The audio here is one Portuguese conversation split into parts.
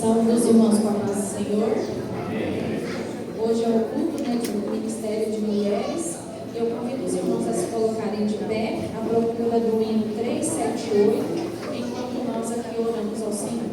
Saúde os irmãos com a paz do Senhor. Hoje é o culto, do Ministério de Mulheres. Eu convido os irmãos a se colocarem de pé, à procura do hino 378, enquanto nós aqui oramos ao Senhor.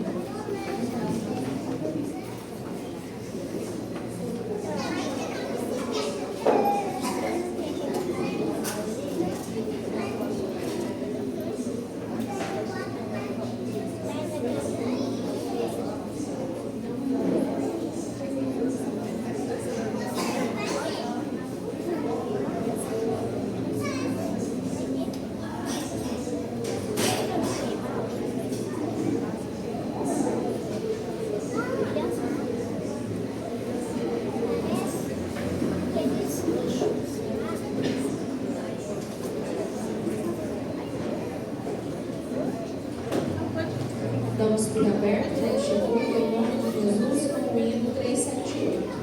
Damos por aberto neste culto, em nome de Jesus, com o hino 378.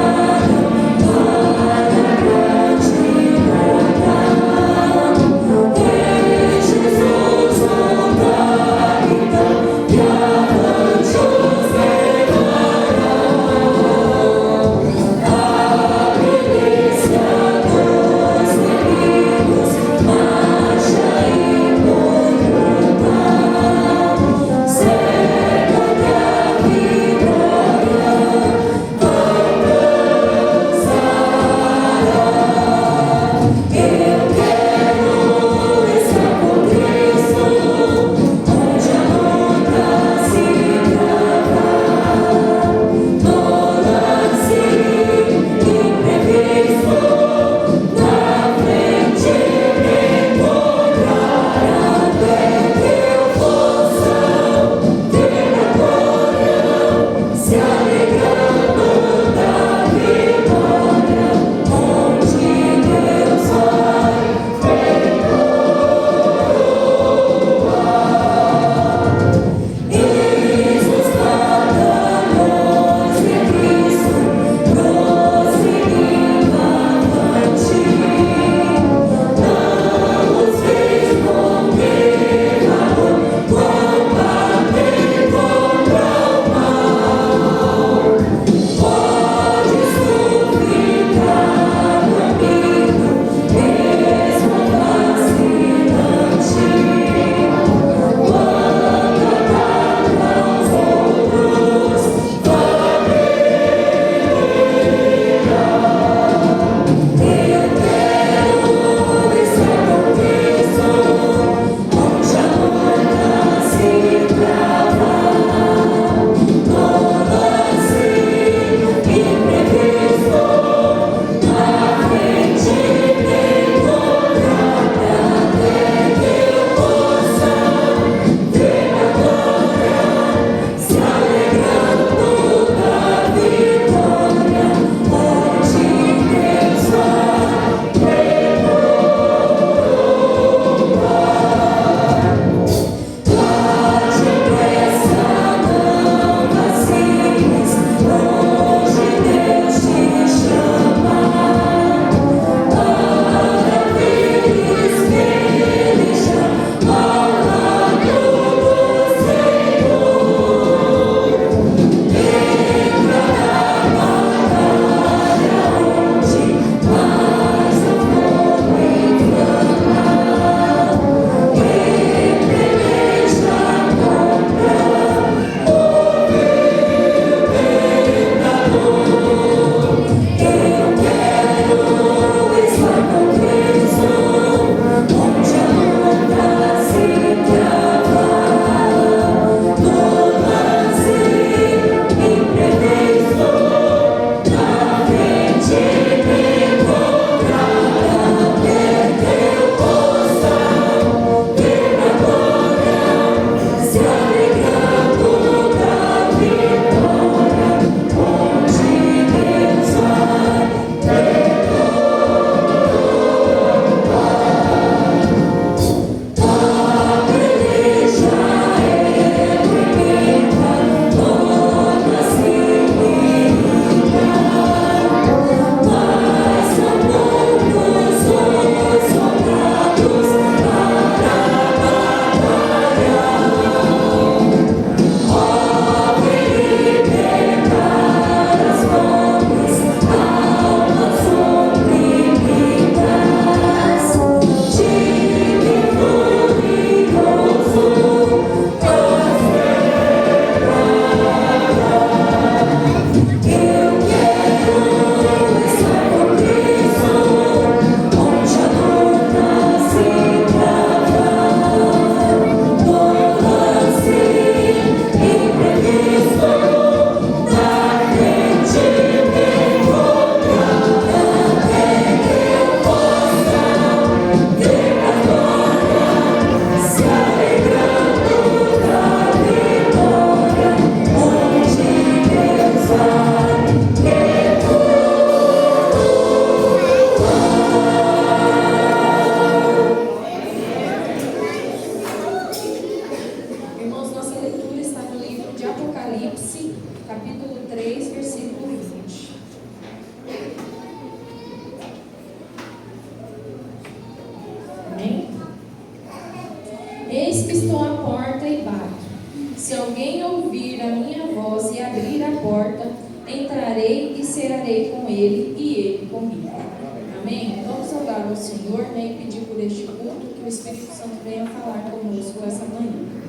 Deus capítulo 3, versículo 20. Amém? Eis que estou à porta e bato. Se alguém ouvir a minha voz e abrir a porta, entrarei e cearei com ele e ele comigo. Amém? Vamos orar ao Senhor, né, e pedir por este culto que o Espírito Santo venha falar conosco essa manhã.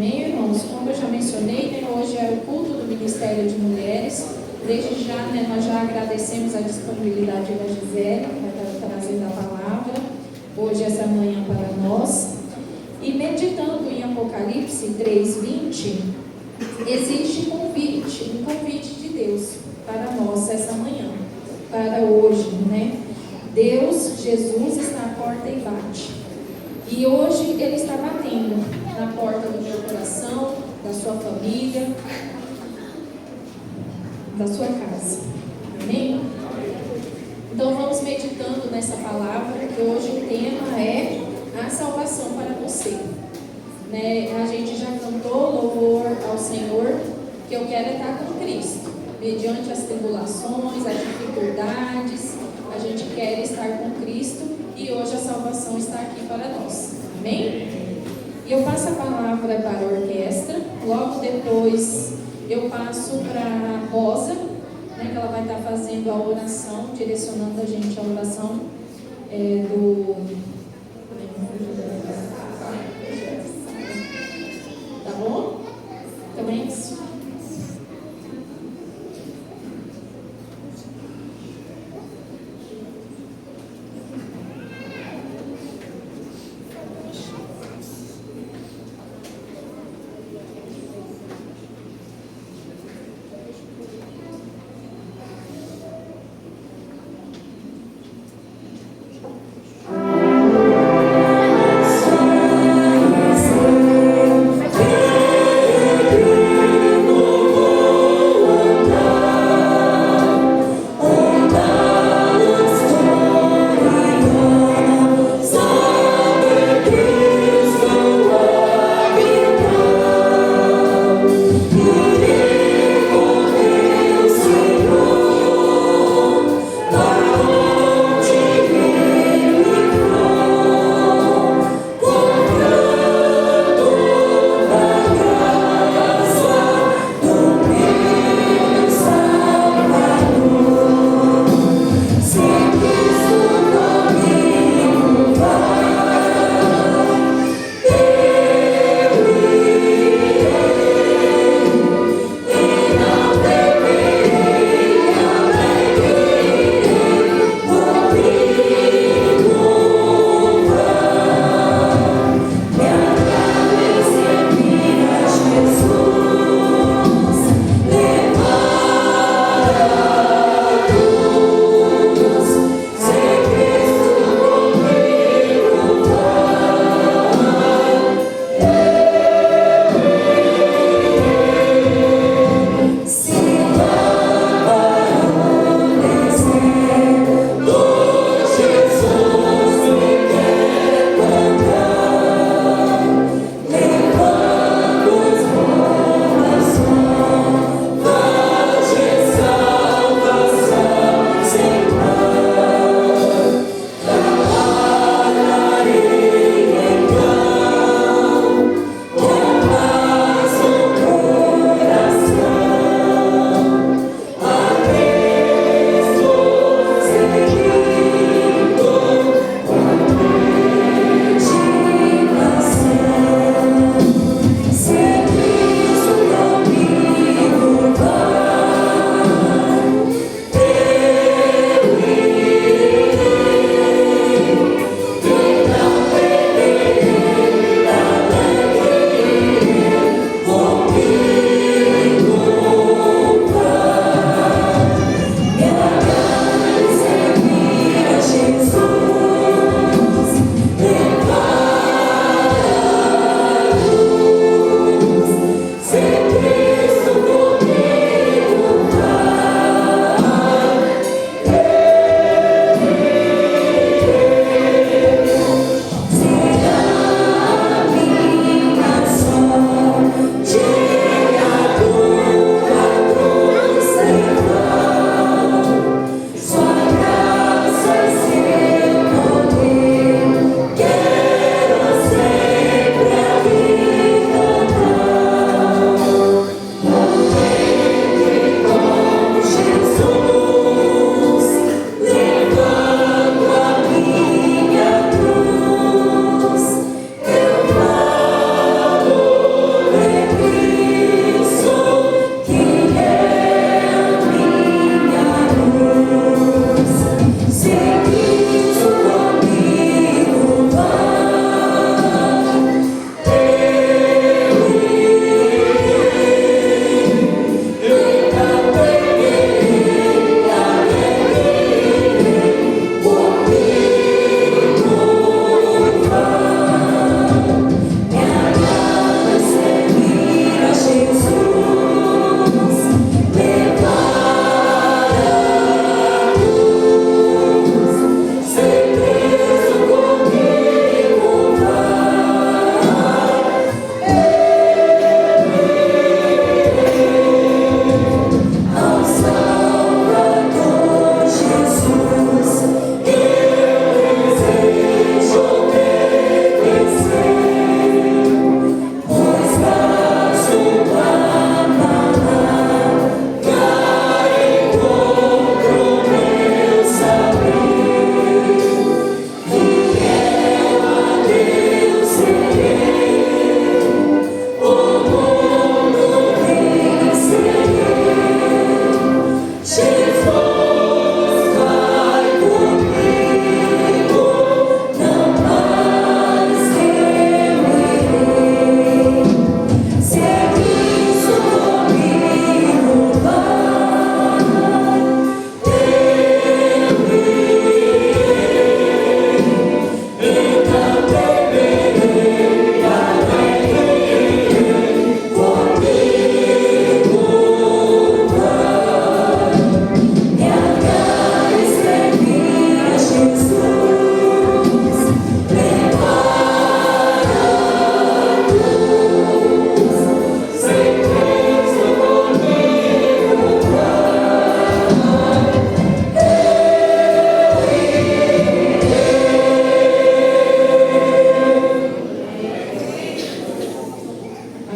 Amém, irmãos? Como eu já mencionei, né, hoje é o culto do Ministério de Mulheres. Desde já, né, nós já agradecemos a disponibilidade da Gisele, que vai estar trazendo a palavra hoje, essa manhã, para nós. E meditando em Apocalipse 3:20, existe um convite de Deus para nós essa manhã, para hoje, né? Deus, Jesus, está à porta e bate. E hoje Ele está batendo na porta do meu coração, da sua família, da sua casa. Amém? Então vamos meditando nessa palavra, que hoje o tema é a salvação para você. Né? A gente já cantou louvor ao Senhor, que eu quero estar com Cristo. Mediante as tribulações, as dificuldades, a gente quer estar com Cristo e hoje a salvação está aqui para nós. Amém? E eu passo a palavra para a orquestra, logo depois eu passo para a Rosa, né, que ela vai estar fazendo a oração, direcionando a gente à oração Tá bom? Também isso.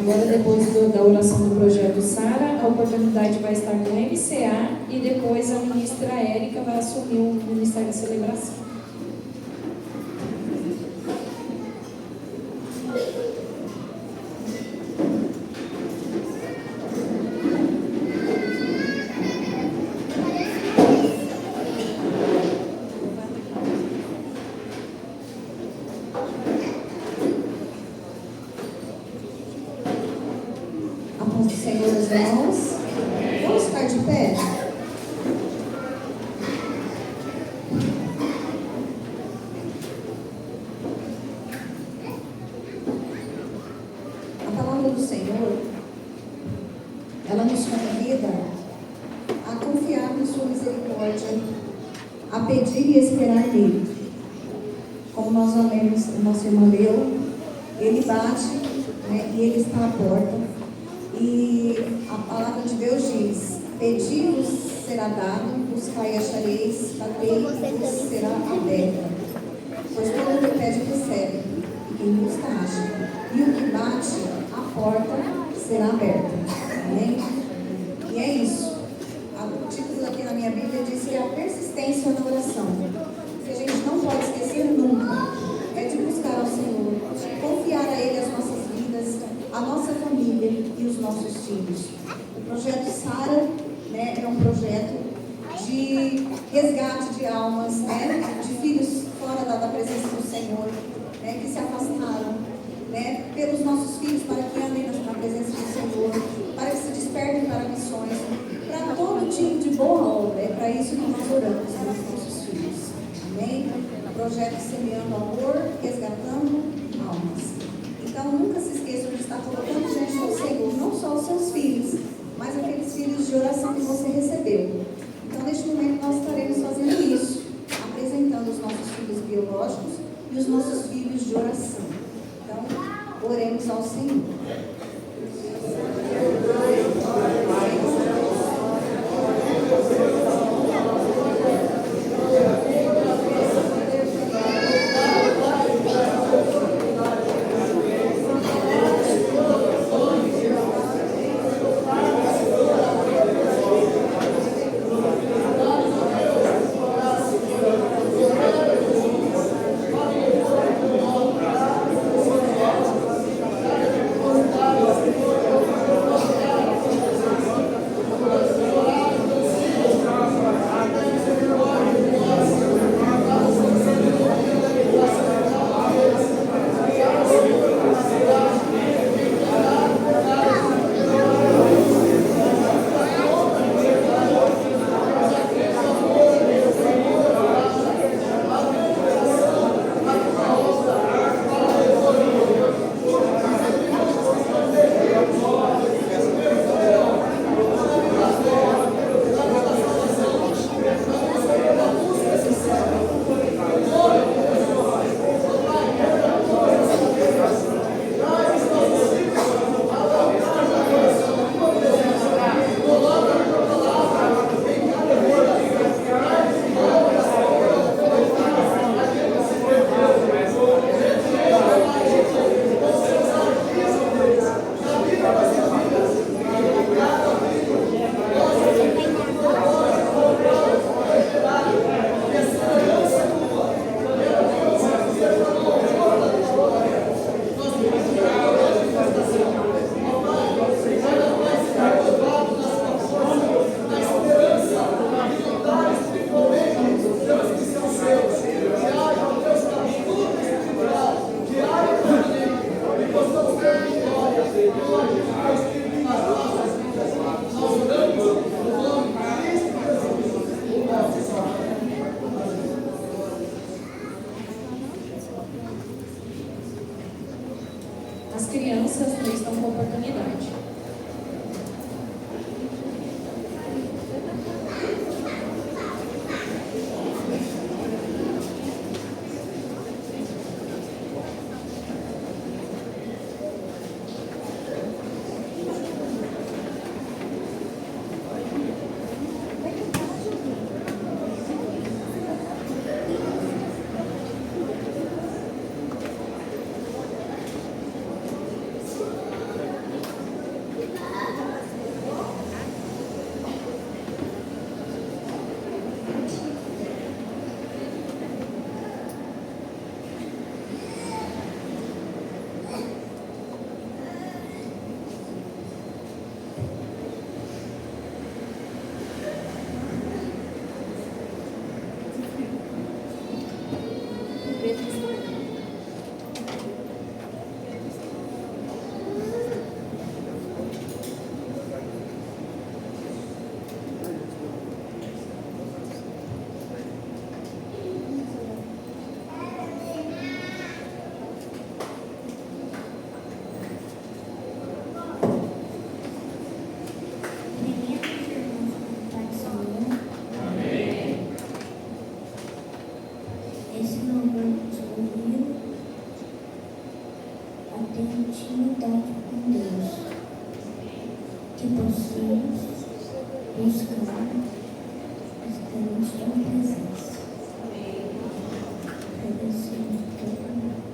Agora, depois da oração do projeto Sara, a oportunidade vai estar com o MCA e depois a ministra Érica vai assumir o Ministério da Celebração. As crianças não estão com oportunidade. intimidade com Deus, que possamos buscar sua presença. Agradecemos todo mundo.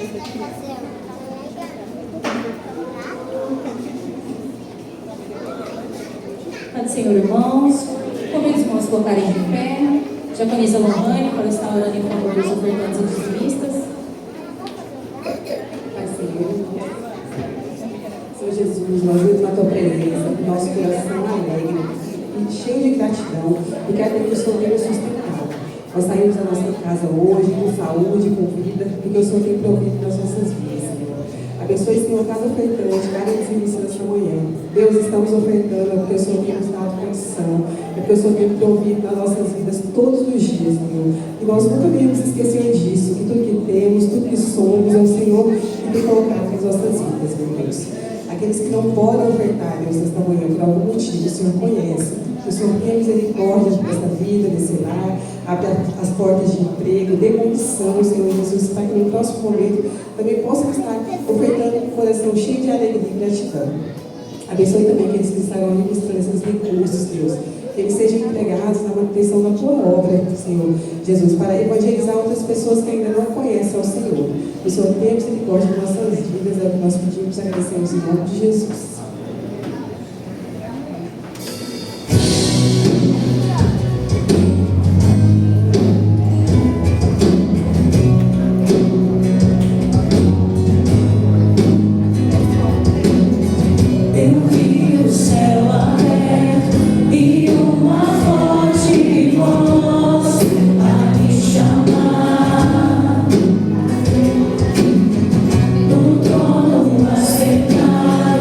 Pai do Senhor, irmãos, convido os irmãos a colocarem de pé. Já conheço a Lohane para estar orando em favor dos ofertantes e dizimistas. Pai Senhor, Senhor Jesus, nós vimos na tua presença, com nosso coração alegre e cheio de gratidão, porque até que o Senhor tem nos sustentado. Nós saímos da nossa casa hoje com saúde, com vida, porque o Senhor tem provido nas nossas vidas, Senhor. Abençoe, Senhor, cada ofertante, cada dizimista nessa manhã. Deus, estamos ofertando, é porque o Senhor tem nos dado condição, é porque o Senhor tem provido nas nossas vidas todos os dias, Senhor. E nós nunca devemos esquecer disso, que tudo que temos, tudo que somos, é o Senhor que tem colocado nas nossas vidas, meu Deus. Aqueles que não podem ofertar, Deus, nesta manhã, por algum motivo, o Senhor conhece. Que o Senhor tenha misericórdia dessa vida, desse lar, abre as portas de emprego, dê condição, Senhor Jesus, para que no próximo momento também possam estar ofertando com o coração cheio de alegria e gratidão. Abençoe também aqueles que estarão administrando esses recursos, Deus. Que eles sejam empregados na manutenção da tua obra, Senhor Jesus, para evangelizar outras pessoas que ainda não conhecem ao Senhor. Que o Senhor tenha misericórdia de nossas vidas, é o que nós pedimos e agradecemos em nome de Jesus. No trono acertar.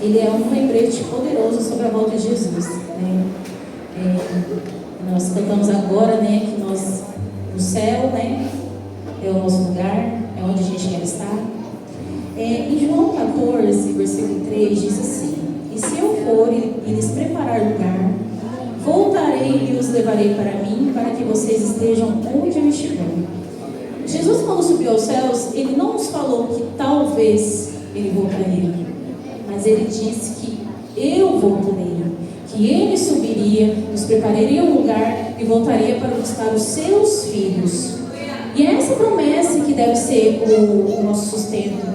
ele é um lembrete poderoso sobre a volta de Jesus, né? Nós cantamos agora, né, que nós, o céu, né, é o nosso lugar, é onde a gente quer estar. Em João 14, versículo 3, diz assim: e se eu for e lhes preparar lugar, voltarei e os levarei para mim, para que vocês estejam onde eu estiver. Jesus, quando subiu aos céus, ele não nos falou que talvez ele voltaria, mas ele disse que eu voltarei, que ele subiria, nos prepararia um lugar e voltaria para buscar os seus filhos. E é essa promessa que deve ser o nosso sustento,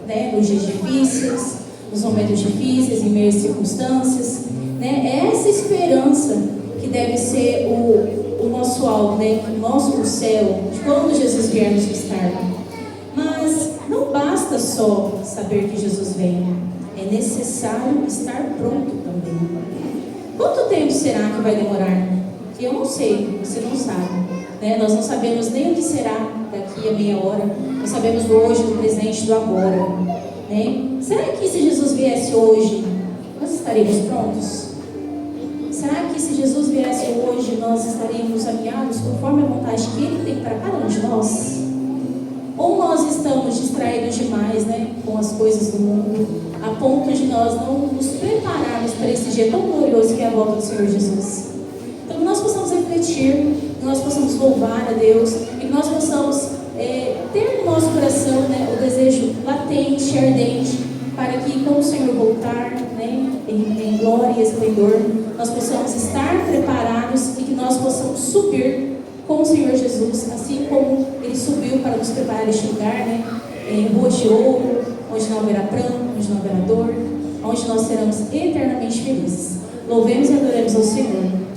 né? Nos dias difíceis, nos momentos difíceis, em meias circunstâncias, né? É essa esperança que deve ser o nosso alvo, né? O nosso céu, de quando Jesus vier nos buscar. Mas não basta só saber que Jesus vem, é necessário estar pronto também. Quanto tempo será que vai demorar? Eu não sei, você não sabe, né? Nós não sabemos nem o que será daqui a meia hora. Nós sabemos do hoje, do presente, do agora, né? Será que se Jesus viesse hoje, nós estaríamos prontos? Será que se Jesus viesse hoje, nós estaríamos alinhados conforme a vontade que Ele tem para cada um de nós? Ou nós estamos distraídos demais, né, com as coisas do mundo, a ponto de nós não nos prepararmos para esse dia tão glorioso que é a volta do Senhor Jesus? Então, que nós possamos refletir, que nós possamos louvar a Deus, e que nós possamos ter no nosso coração, né, o desejo latente, ardente, para que quando o Senhor voltar, né, em glória e esplendor, nós possamos estar preparados e que nós possamos subir com o Senhor Jesus, assim como Ele subiu para nos preparar este lugar, né, em ruas de ouro, onde não haverá pranto, onde não haverá dor, onde nós seremos eternamente felizes. Louvemos e adoremos ao Senhor.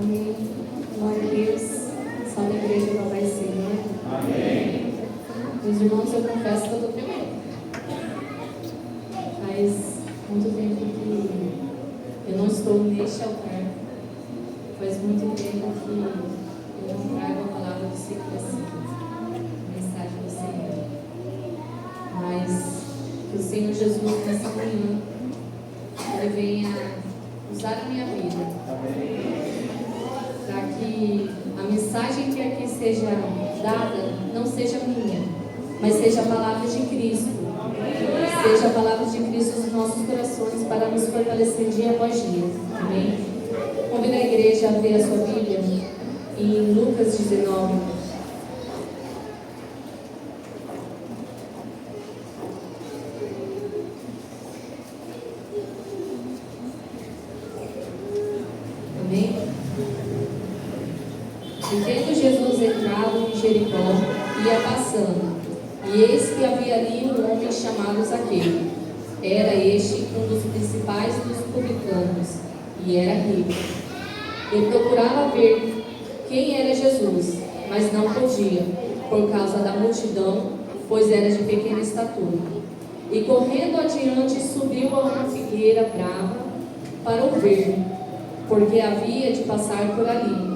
Amém. Glória a Deus. Salve a igreja, louvai o Senhor. Amém. Meus irmãos, eu confesso que eu estou tremendo. Faz muito tempo que eu não estou neste altar. Faz muito tempo que eu não trago a palavra do Senhor assim, a mensagem do Senhor. Mas que o Senhor Jesus, nessa manhã, Ele venha usar a minha vida. Para que a mensagem que aqui seja dada não seja minha, mas seja a palavra de Cristo. Seja a palavra de Cristo nos nossos corações para nos fortalecer dia após dia. Amém? Convido a igreja a abrir a sua Bíblia em Lucas 19. Amém? E tendo Jesus entrado em Jericó, ia passando, e eis que havia ali um homem chamado Zaqueu. Era este um dos principais dos publicanos, e era rico. E procurava ver quem era Jesus, mas não podia, por causa da multidão, pois era de pequena estatura. E correndo adiante, subiu a uma figueira brava para o ver, porque havia de passar por ali.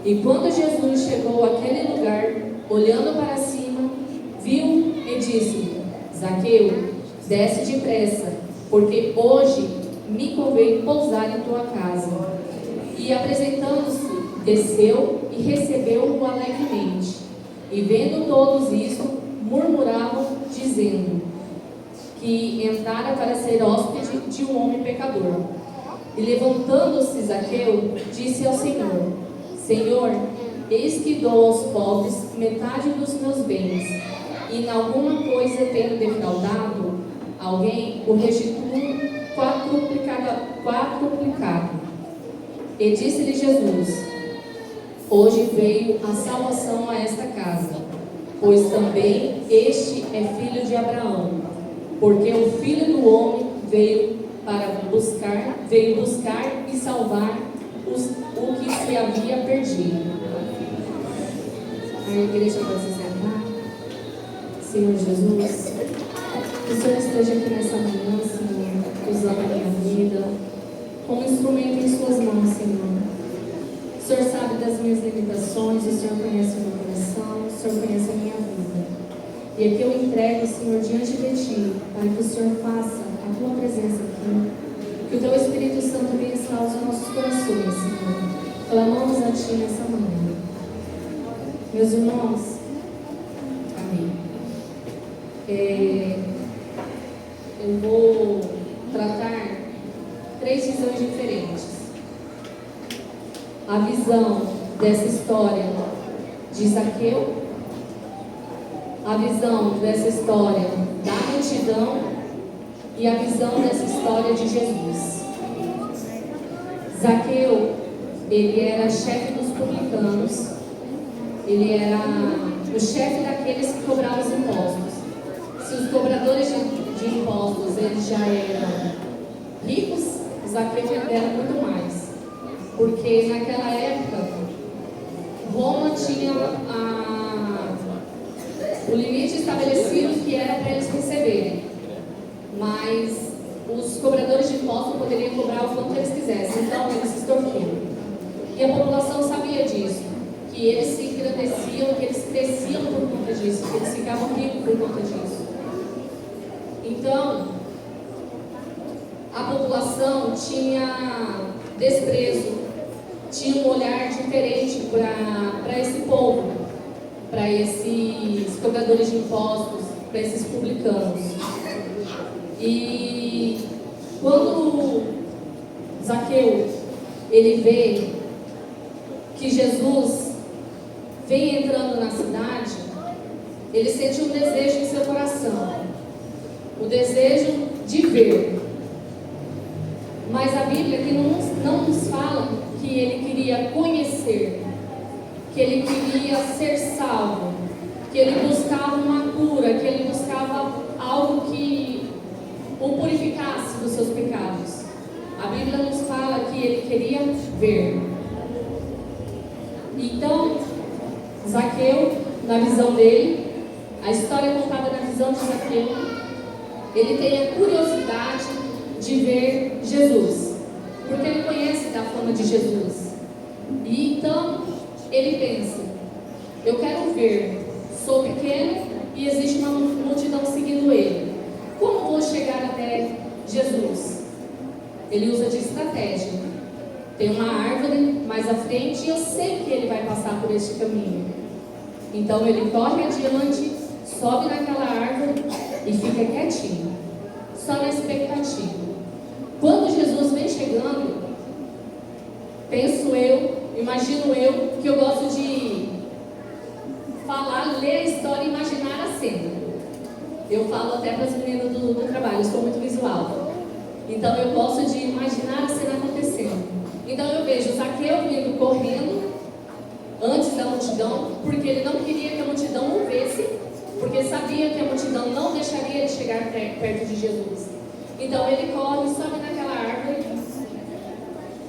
E quando Jesus chegou àquele lugar, olhando para cima, viu e disse: Zaqueu, desce depressa, porque hoje me convém pousar em tua casa. E apresentando-se, desceu e recebeu-o alegremente. E vendo todos isso, murmuravam, dizendo que entrara para ser hóspede de um homem pecador. E levantando-se Zaqueu, disse ao Senhor: Senhor, eis que dou aos pobres metade dos meus bens, e em alguma coisa tendo defraudado alguém, o restituo quadruplicado. E disse-lhe Jesus: Hoje veio a salvação a esta casa, pois também este é filho de Abraão, porque o Filho do Homem veio buscar e salvar o que se havia perdido. A igreja pode se sentar. Senhor Jesus, que o Senhor esteja aqui nessa manhã, Senhor, usando a minha vida como instrumento em suas mãos, Senhor. O Senhor sabe das minhas limitações, o Senhor conhece o meu coração, o Senhor conhece a minha vida. E aqui eu entrego, Senhor, diante de Ti, para que o Senhor faça a Tua presença aqui. Que o Teu Espírito Santo venha estar aos nossos corações, Senhor. Clamamos a Ti nessa manhã. Meus irmãos, amém. Eu vou tratar 3 visões diferentes. A visão dessa história de Zaqueu, a visão dessa história da multidão e a visão dessa história de Jesus. Zaqueu, ele era chefe dos publicanos, ele era o chefe daqueles que cobravam os impostos. Se os cobradores de impostos eles já eram ricos, Zaqueu era muito mais, porque naquela época Roma tinha o limite estabelecido que era para eles receberem, mas os cobradores de impostos poderiam cobrar o quanto eles quisessem, então eles se extorquiam. E a população sabia disso, que eles se engrandeciam, que eles cresciam por conta disso, que eles ficavam ricos por conta disso. Então, a população tinha desprezo, tinha um olhar diferente para esse povo, para esses cobradores de impostos, para esses publicanos. E quando Zaqueu ele vê que Jesus vem entrando na cidade, ele sente um desejo em seu coração, o desejo de ver. Mas a Bíblia aqui não nos fala que ele queria conhecer, que ele queria ser salvo, que ele buscava uma cura, que ele buscava algo que o purificasse dos seus pecados. A Bíblia nos fala que ele queria ver. Então, Zaqueu, na visão dele, a história é contada na visão de Zaqueu, ele tem a curiosidade de ver Jesus, porque ele conhece da fama de Jesus. E então, ele pensa, eu quero ver, sou pequeno e existe uma multidão seguindo ele. Como vou chegar até Jesus? Ele usa de estratégia. Tem uma árvore mais à frente e eu sei que ele vai passar por este caminho. Então ele corre adiante, sobe naquela árvore e fica quietinho, só na expectativa. Quando Jesus vem chegando, penso eu, imagino eu, que eu gosto de falar, ler a história e imaginar a cena. Eu falo até para as meninas do trabalho, eu sou muito visual. Então eu gosto de imaginar a cena acontecendo. Então eu vejo Zaqueu vindo correndo antes da multidão, porque ele não queria que a multidão o visse, porque sabia que a multidão não deixaria ele chegar perto de Jesus. Então ele corre, sobe naquela árvore.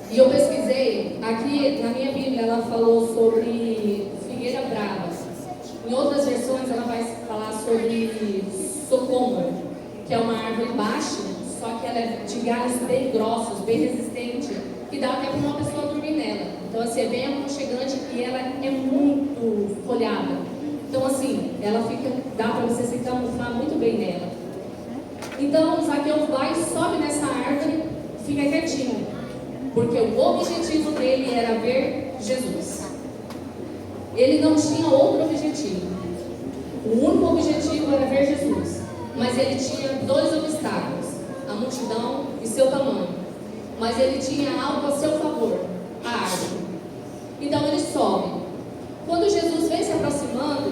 E eu pesquisei, aqui na minha Bíblia ela falou sobre figueira brava. Em outras versões ela vai falar sobre socômoro, que é uma árvore baixa, só que ela é de galhos bem grossos, bem resistente, que dá até para uma pessoa dormir nela. Então assim, é bem aconchegante e ela é muito folhada. Então assim, ela fica, dá para você se camuflar muito bem nela. Então Zaqueu vai, sobe nessa árvore e fica quietinho, porque o objetivo dele era ver Jesus. Ele não tinha outro objetivo. O único objetivo era ver Jesus. Mas ele tinha dois obstáculos: a multidão e seu tamanho. Mas ele tinha algo a seu favor: a árvore. Então ele sobe. Quando Jesus vem se aproximando,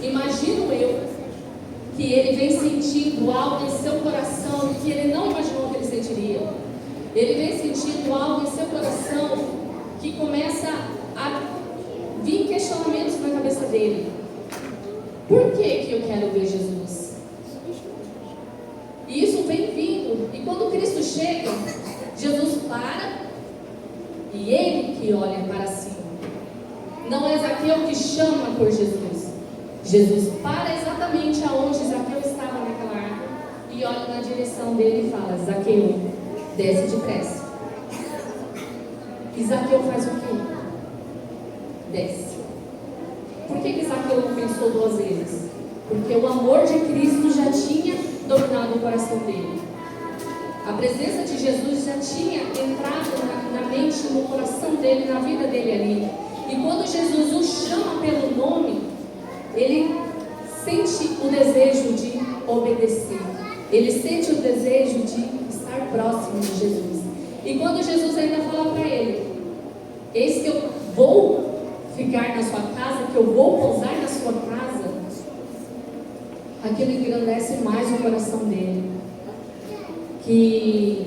imagino eu que ele vem sentindo algo em seu coração que ele não imaginou que ele sentiria. Ele vem sentindo algo em seu coração que começa a vir questionamentos na cabeça dele. Por que eu quero ver Jesus? E isso vem vindo. E quando Cristo chega, Jesus para e ele que olha para cima. Não é Zaqueu que chama por Jesus. Jesus para exatamente aonde Zaqueu estava naquela árvore e olha na direção dele e fala: Zaqueu, desce depressa. E Zaqueu faz o quê? Desce. Por que Zaqueu não pensou duas vezes? Porque o amor de Cristo já tinha dominado o coração dele. A presença de Jesus já tinha entrado na mente, no coração dele, na vida dele ali. E quando Jesus o chama pelo nome, ele sente o desejo de obedecer. Ele sente o desejo de estar próximo de Jesus. E quando Jesus ainda fala para ele: eis que eu vou ficar na sua casa, que eu vou pousar na sua casa, aquilo engrandece mais o coração dele. Que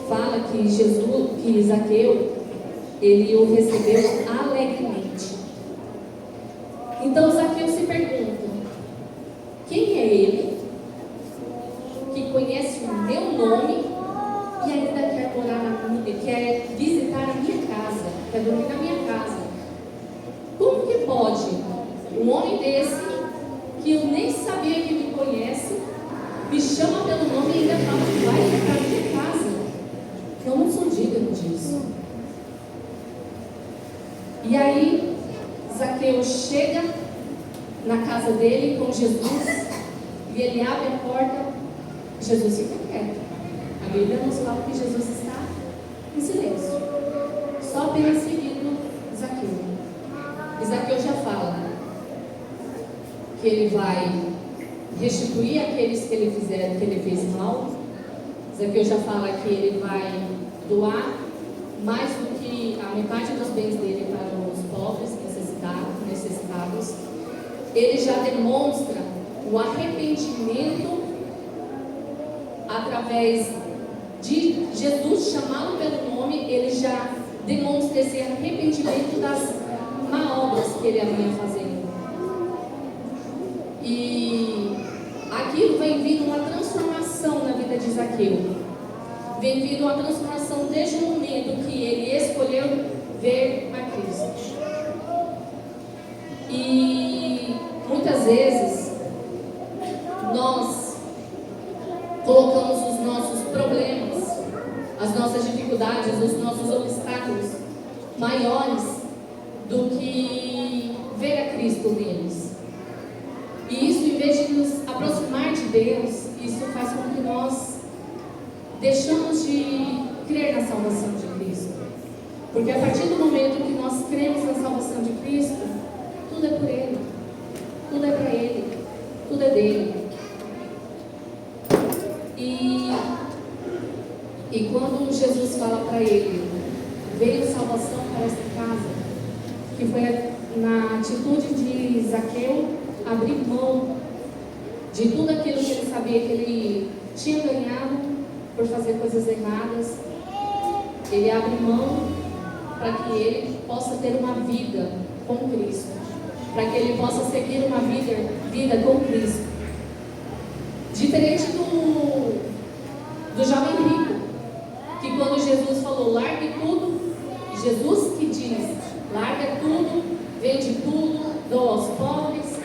fala que Jesus, que Zaqueu, ele o recebeu alegremente. Então Zaqueu se pergunta: quem é ele que conhece o meu nome e ainda quer quer visitar a minha casa, quer dormir na minha casa? Como que pode um homem desse, que eu nem sabia que me conhece, me chama pelo nome e ainda fala que vai para a minha casa? Eu não sou digno disso. E aí Zaqueu chega na casa dele com Jesus e ele abre a porta. Jesus fica quieto. A Bíblia nos fala que Jesus está em silêncio, só apenas seguindo Zaqueu. E Zaqueu já fala que ele vai restituir aqueles que ele fez mal. Zaqueu já fala que ele vai doar mais do que a metade dos bens dele para os pobres, necessitados. Ele já demonstra o arrependimento através de Jesus chamá-lo pelo nome. Ele já demonstra esse arrependimento das má obras que ele havia fazendo. E aquilo vem vindo uma transformação na vida de Zaqueu. Vem vindo uma transformação desde o momento que ele escolheu ver a Cristo. as nossas dificuldades, os nossos obstáculos maiores do que ver a Cristo neles. E isso, em vez de nos aproximar de Deus, isso faz com que nós deixamos de crer na salvação de Cristo. Porque a partir do momento que nós cremos na salvação de Cristo, tudo é por Ele, tudo é para Ele, tudo é dele. E quando Jesus fala para ele, veio salvação para esta casa, que foi na atitude de Zaqueu abrir mão de tudo aquilo que ele sabia que ele tinha ganhado por fazer coisas erradas, ele abre mão para que ele possa ter uma vida com Cristo, para que ele possa seguir uma vida com Cristo. Diferente do jovem rico, que quando Jesus falou, largue tudo, Jesus que diz, larga tudo, vende tudo, doa aos pobres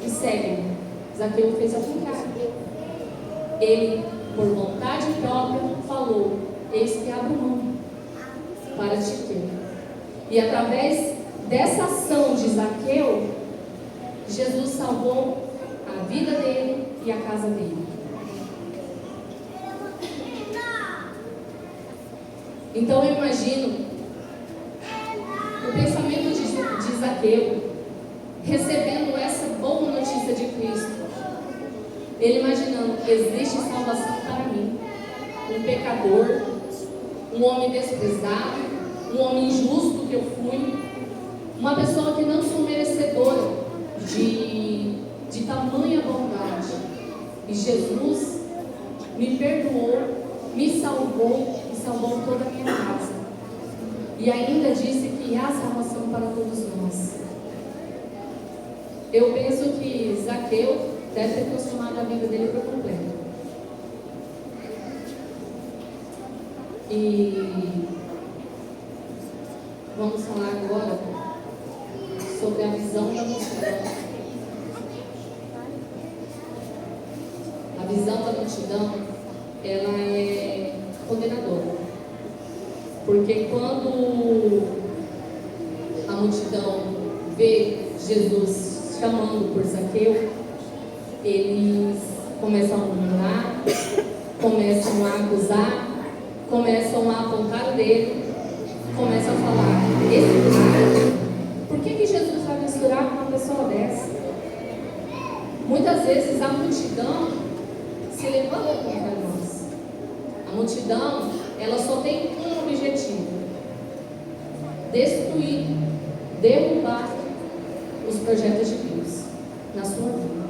e segue-me. Zaqueu fez ao contrário. Ele, por vontade própria, falou, eis que abro mão para te ter. E através dessa ação de Zaqueu, Jesus salvou a vida dele e a casa dele. Então eu imagino o pensamento de Zaqueu recebendo essa boa notícia de Cristo. Ele imaginando, existe salvação para mim, um pecador, um homem desprezado, um homem injusto que eu fui, uma pessoa que não sou merecedora de tamanha bondade. E Jesus me perdoou, me salvou e salvou toda a minha casa. E ainda disse que há salvação para todos nós. Eu penso que Zaqueu deve ter transformado a vida dele por completo. E vamos falar agora sobre a visão da multidão. A visão da multidão, ela é condenadora. Porque quando a multidão vê Jesus chamando por Zaqueu, eles começam a murmurar, começam a acusar, começam a apontar o dedo, começam a falar, esse cara, por que Jesus vai misturar com uma pessoa dessa? Muitas vezes a multidão se levanta contra nós. A multidão, ela só tem um objetivo: destruir, derrubar os projetos de Deus na sua vida.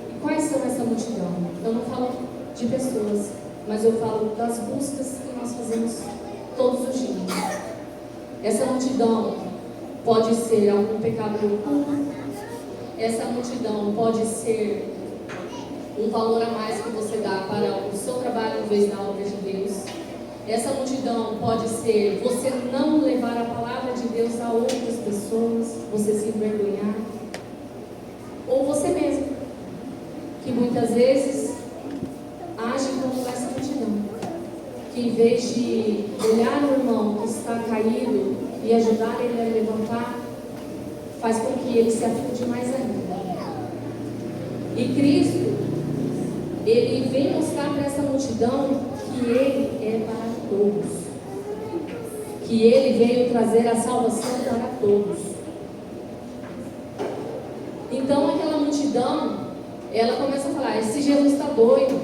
E quais são essa multidão? Eu não falo de pessoas, mas eu falo das buscas que nós fazemos todos os dias. Essa multidão pode ser algum pecado oculto. Essa multidão pode ser um valor a mais que você dá para o seu trabalho em vez da obra de Deus. Essa multidão pode ser você não levar a palavra de Deus a outras pessoas, você se envergonhar. Ou você mesmo, que muitas vezes age como essa multidão, que em vez de olhar o irmão que está caído e ajudar ele a levantar, faz com que ele se afunde mais ainda. E Cristo, ele vem mostrar para essa multidão que ele é para todos, que ele veio trazer a salvação para todos. Então aquela multidão, ela começa a falar, esse Jesus está doido,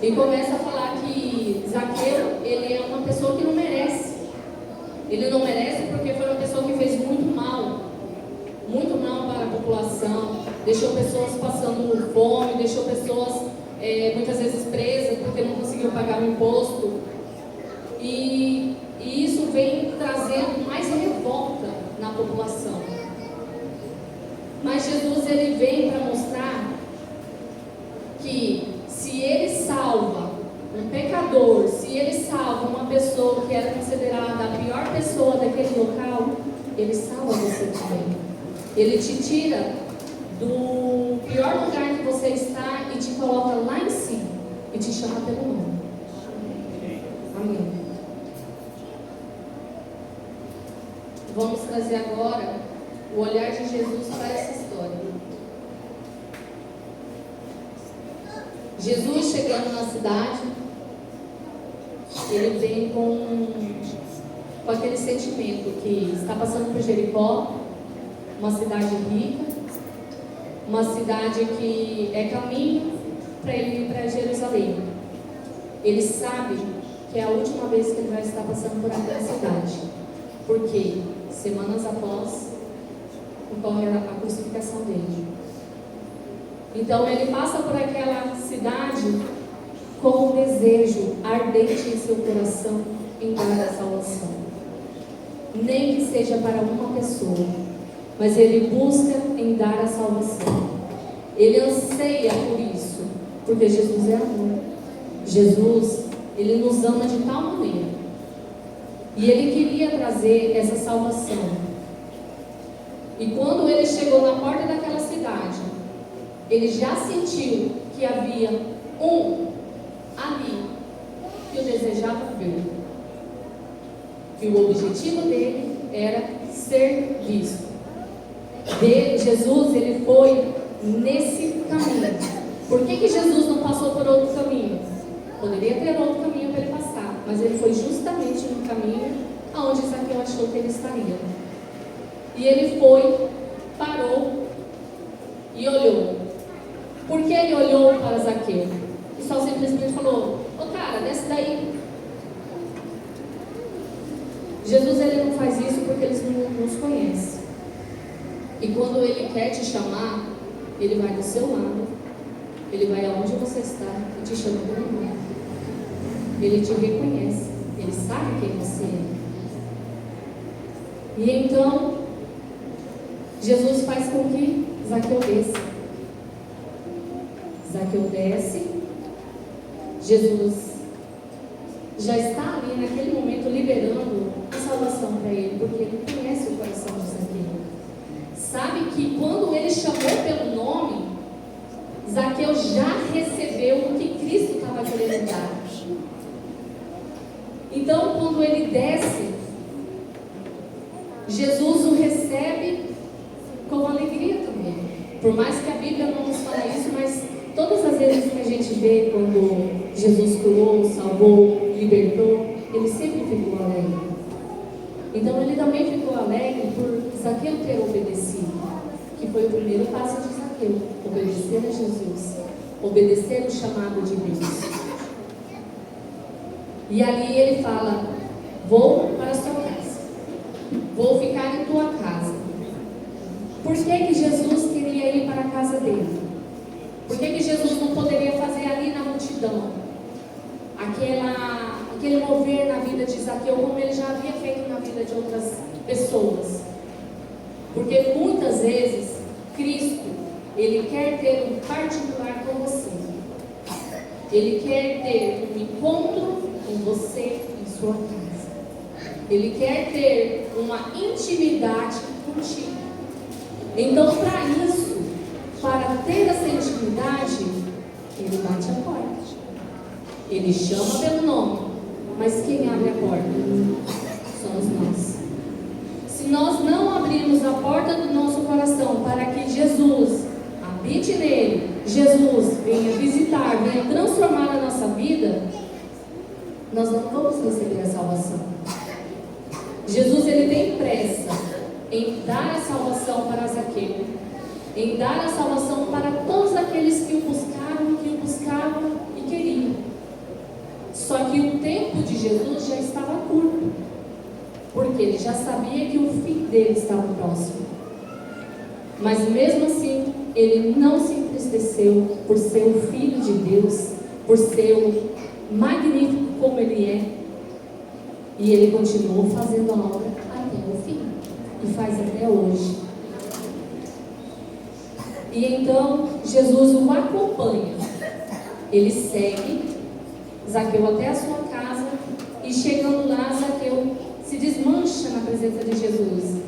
e começa a falar que Zaqueu, ele é uma pessoa que não merece. Ele não merece porque foi uma pessoa que fez muito mal para a população, deixou pessoas passando fome, deixou pessoas muitas vezes presas porque não conseguiram pagar o imposto. E isso vem trazendo mais revolta na população. Mas Jesus, ele vem para mostrar que se ele salva um pecador, se ele salva uma pessoa que era considerada a pior pessoa daquele local, ele salva você também. Ele te tira do pior lugar que você está e te coloca lá em cima e te chama pelo nome. Amém. Vamos trazer agora o olhar de Jesus para essa história. Jesus chegando na cidade, ele vem com aquele sentimento que está passando por Jericó, uma cidade rica, uma cidade que é caminho para ele ir para Jerusalém. Ele sabe que é a última vez que ele vai estar passando por aquela cidade, porque semanas após ocorre a crucificação dele. Então ele passa por aquela cidade com um desejo ardente em seu coração em dar a salvação. Nem que seja para uma pessoa, mas ele busca em dar a salvação. Ele anseia por isso, porque Jesus é amor. Jesus, ele nos ama de tal maneira. E ele queria trazer essa salvação. E quando ele chegou na porta daquela cidade, ele já sentiu que havia um ali que o desejava ver. E o objetivo dele era ser visto. Jesus, ele foi nesse caminho. Por que Jesus não passou por outro caminho? Poderia ter outro caminho para ele passar, mas ele foi justamente no caminho aonde Zaqueu achou que ele estaria. E ele foi, parou e olhou. Por que ele olhou para Zaqueu? E só simplesmente falou: ô cara, desce daí. Jesus, ele não faz isso porque ele não nos conhece. E quando ele quer te chamar, ele vai do seu lado, ele vai aonde você está e te chama pelo nome. Ele te reconhece, ele sabe quem você é. E então, Jesus faz com que Zaqueu desça. Zaqueu desce, Jesus já está ali naquele momento liberando a salvação para ele, porque ele conhece o coração de Zaqueu. Sabe que quando ele chamou pelo nome, Zaqueu já recebeu o que Cristo estava querendo dar. Então, quando ele desce, Jesus o recebe com alegria também. Por mais que a Bíblia não nos fale isso, mas todas as vezes que a gente vê quando Jesus curou, salvou, libertou, ele sempre ficou alegre. Então ele também ficou alegre por Zaqueu ter obedecido, que foi o primeiro passo de Zaqueu, obedecer a Jesus, obedecer o chamado de Deus. E ali ele fala: vou para a sua casa, vou ficar em tua casa. Por que Jesus queria ir para a casa dele? Por que Jesus não poderia fazer ali na multidão aquele mover na vida de Zaqueu, como ele já havia feito na vida de outras pessoas? Porque muitas vezes Cristo, ele quer ter um particular com você. Ele quer ter um encontro com você em sua casa. Ele quer ter uma intimidade contigo. Então, para isso, para ter essa intimidade, ele bate a porta. Ele chama pelo nome. Mas quem abre a porta? Somos nós. Se nós não abrirmos a porta do nosso coração para que Jesus habite nele, Jesus venha visitar, venha transformar a nossa vida, nós não vamos receber a salvação. Jesus, ele tem pressa em dar a salvação para Zaqueu, em dar a salvação para todos aqueles que o buscavam e queriam. Só que o tempo de Jesus já estava curto, porque ele já sabia que o fim dele estava próximo. Mas mesmo assim, ele não se entristeceu por ser o Filho de Deus, por ser o magnífico como ele é, e ele continuou fazendo a obra até o fim, e faz até hoje. E então Jesus o acompanha, ele segue Zaqueu até a sua casa, e chegando lá, Zaqueu se desmancha na presença de Jesus.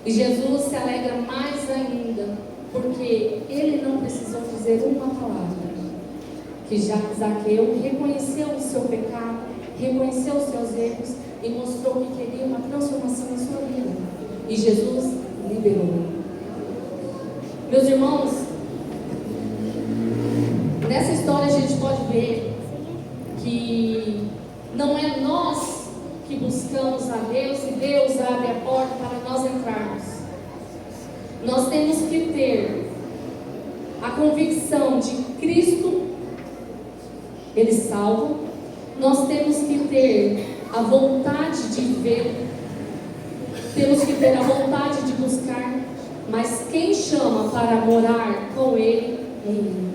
E Jesus se alegra mais ainda, porque ele não precisou dizer uma palavra, que já Zaqueu reconheceu o seu pecado, reconheceu os seus erros e mostrou que queria uma transformação em sua vida. E Jesus liberou. Meus irmãos, nessa história a gente pode ver que não é nós que buscamos a Deus e Deus abre a porta para nós entrarmos. Nós temos que ter a convicção de Cristo, Ele salva. Nós temos que ter a vontade de ver, temos que ter a vontade de buscar, mas quem chama para morar com Ele é Ele.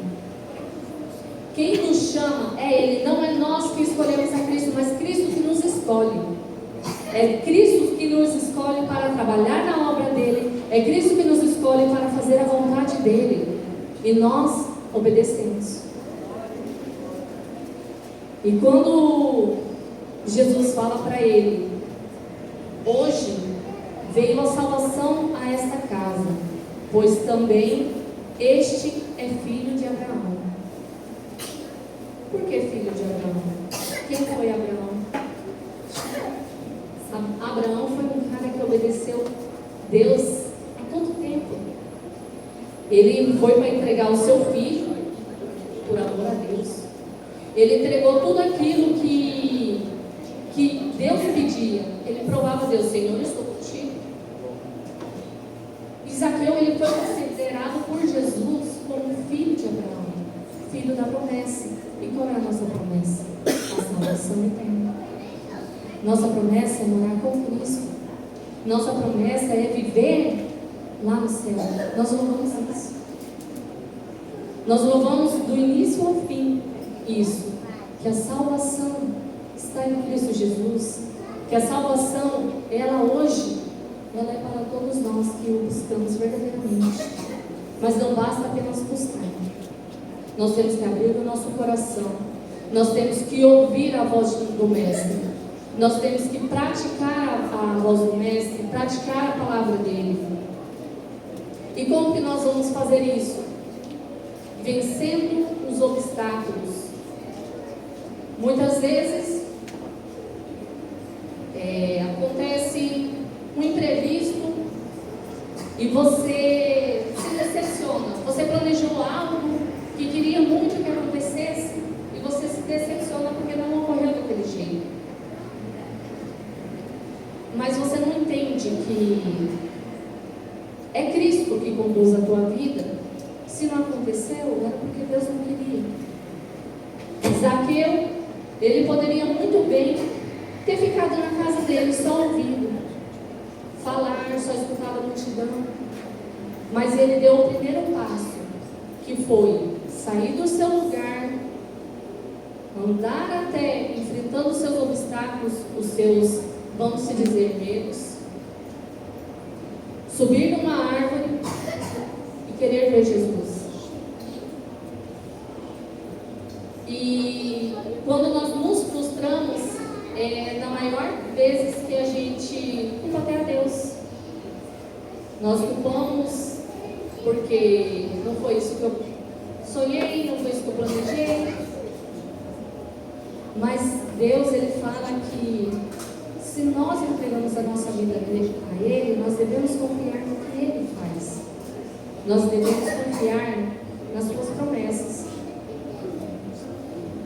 Quem nos chama é Ele, não é nós que escolhemos a Cristo, mas Cristo que nos escolhe. É Cristo que nos escolhe para trabalhar na obra dEle, é Cristo que nos escolhe para fazer a vontade dEle, e nós obedecemos. E quando Jesus fala para ele: hoje veio a salvação a esta casa, pois também este é filho de Abraão. Por que filho de Abraão? Quem foi Abraão? Abraão foi um cara que obedeceu Deus a todo tempo. Ele foi para entregar o seu filho por amor a Deus. Ele entregou tudo aquilo que Deus pedia. Ele provava a Deus: Senhor, eu estou contigo. E Zaqueu, ele foi considerado por Jesus como filho de Abraão, filho da promessa. E qual é a nossa promessa? A salvação eterna. Nossa promessa é morar com Cristo. Nossa promessa é viver lá no céu. Nós louvamos isso. Nós louvamos do início ao fim isso, que a salvação está em Cristo Jesus, que a salvação, ela hoje, ela é para todos nós que o buscamos verdadeiramente. Mas não basta apenas buscar. Nós temos que abrir o nosso coração. Nós temos que ouvir a voz do Mestre. Nós temos que praticar a voz do Mestre, praticar a palavra dele. E como que nós vamos fazer isso? Vencendo os obstáculos. Muitas vezes acontece um imprevisto e você se decepciona. Você planejou algo que queria muito que acontecesse e você se decepciona porque não ocorreu daquele jeito. Mas você não entende que é Cristo que conduz a tua vida. Se não aconteceu, era porque Deus não queria. Zaqueu, ele poderia muito bem ter ficado na casa dele só ouvindo falar, só escutar a multidão. Mas ele deu o primeiro passo, que foi sair do seu lugar, andar até, enfrentando os seus obstáculos, os seus, vamos se dizer, medos, subir numa árvore e querer ver Jesus. E quando nós nos frustramos, na maior vezes que a gente culpa até a Deus. Nós culpamos porque não foi isso que eu sonhei, não foi isso que eu planejei. Mas Deus, Ele fala que se nós entregamos a nossa vida a Ele, nós devemos confiar no que Ele faz. Nós devemos confiar nas suas promessas.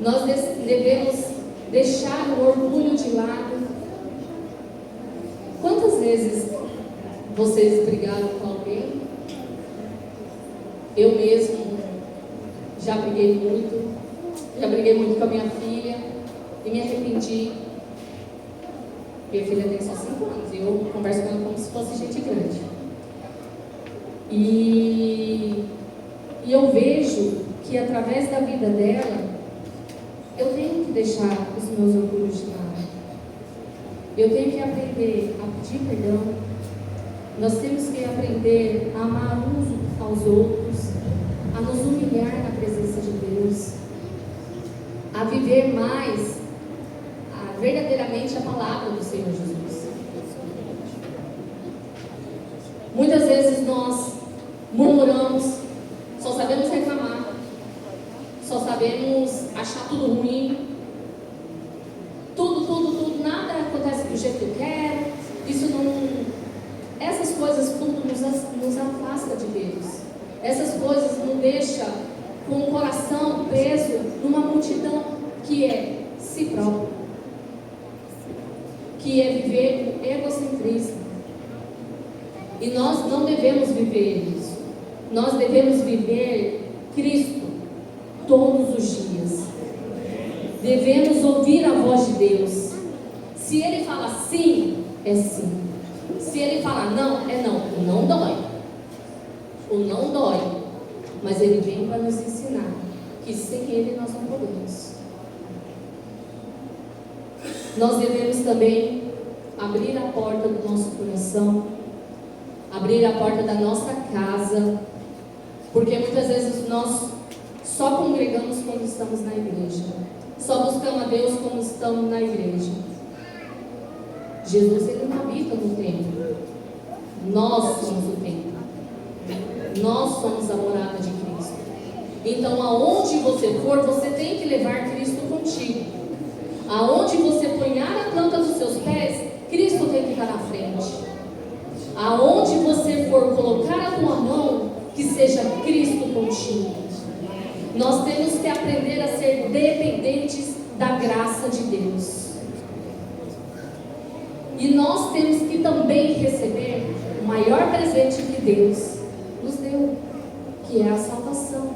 Nós devemos deixar o orgulho de lado. Quantas vezes vocês brigaram com alguém? Eu mesmo já briguei muito com a minha filha e me arrependi. Minha filha tem só 5 anos e eu converso com ela como se fosse gente grande. E eu vejo que através da vida dela, eu tenho que deixar os meus orgulhos de lado. Eu tenho que aprender a pedir perdão. Nós temos que aprender a amar uns aos outros, a nos humilhar na presença de Deus, a viver mais verdadeiramente a palavra do Senhor Jesus. Muitas vezes nós murmuramos, só sabemos reclamar, só sabemos achar tudo ruim, tudo jeito que eu quero. Isso não... Essas coisas tudo nos afasta de Deus. Essas coisas nos deixam com o coração preso numa multidão que é si próprio, que é viver o egocentrismo. E nós não devemos viver isso. Nós devemos viver Cristo todos os dias. Devemos ouvir a voz de Deus. Se Ele fala sim, é sim. Se Ele fala não, é não. O não dói. O não dói. Mas Ele vem para nos ensinar que sem Ele nós não podemos. Nós devemos também abrir a porta do nosso coração, abrir a porta da nossa casa, porque muitas vezes nós só congregamos quando estamos na igreja, só buscamos a Deus quando estamos na igreja. Jesus, Ele não habita no templo, nós somos o templo, nós somos a morada de Cristo. Então aonde você for, você tem que levar Cristo contigo. Aonde você ponhar a planta dos seus pés, Cristo tem que estar na frente. Aonde você for colocar a tua mão, que seja Cristo contigo. Nós temos que aprender a ser dependentes da graça de Deus. E nós temos que também receber o maior presente que Deus nos deu, que é a salvação.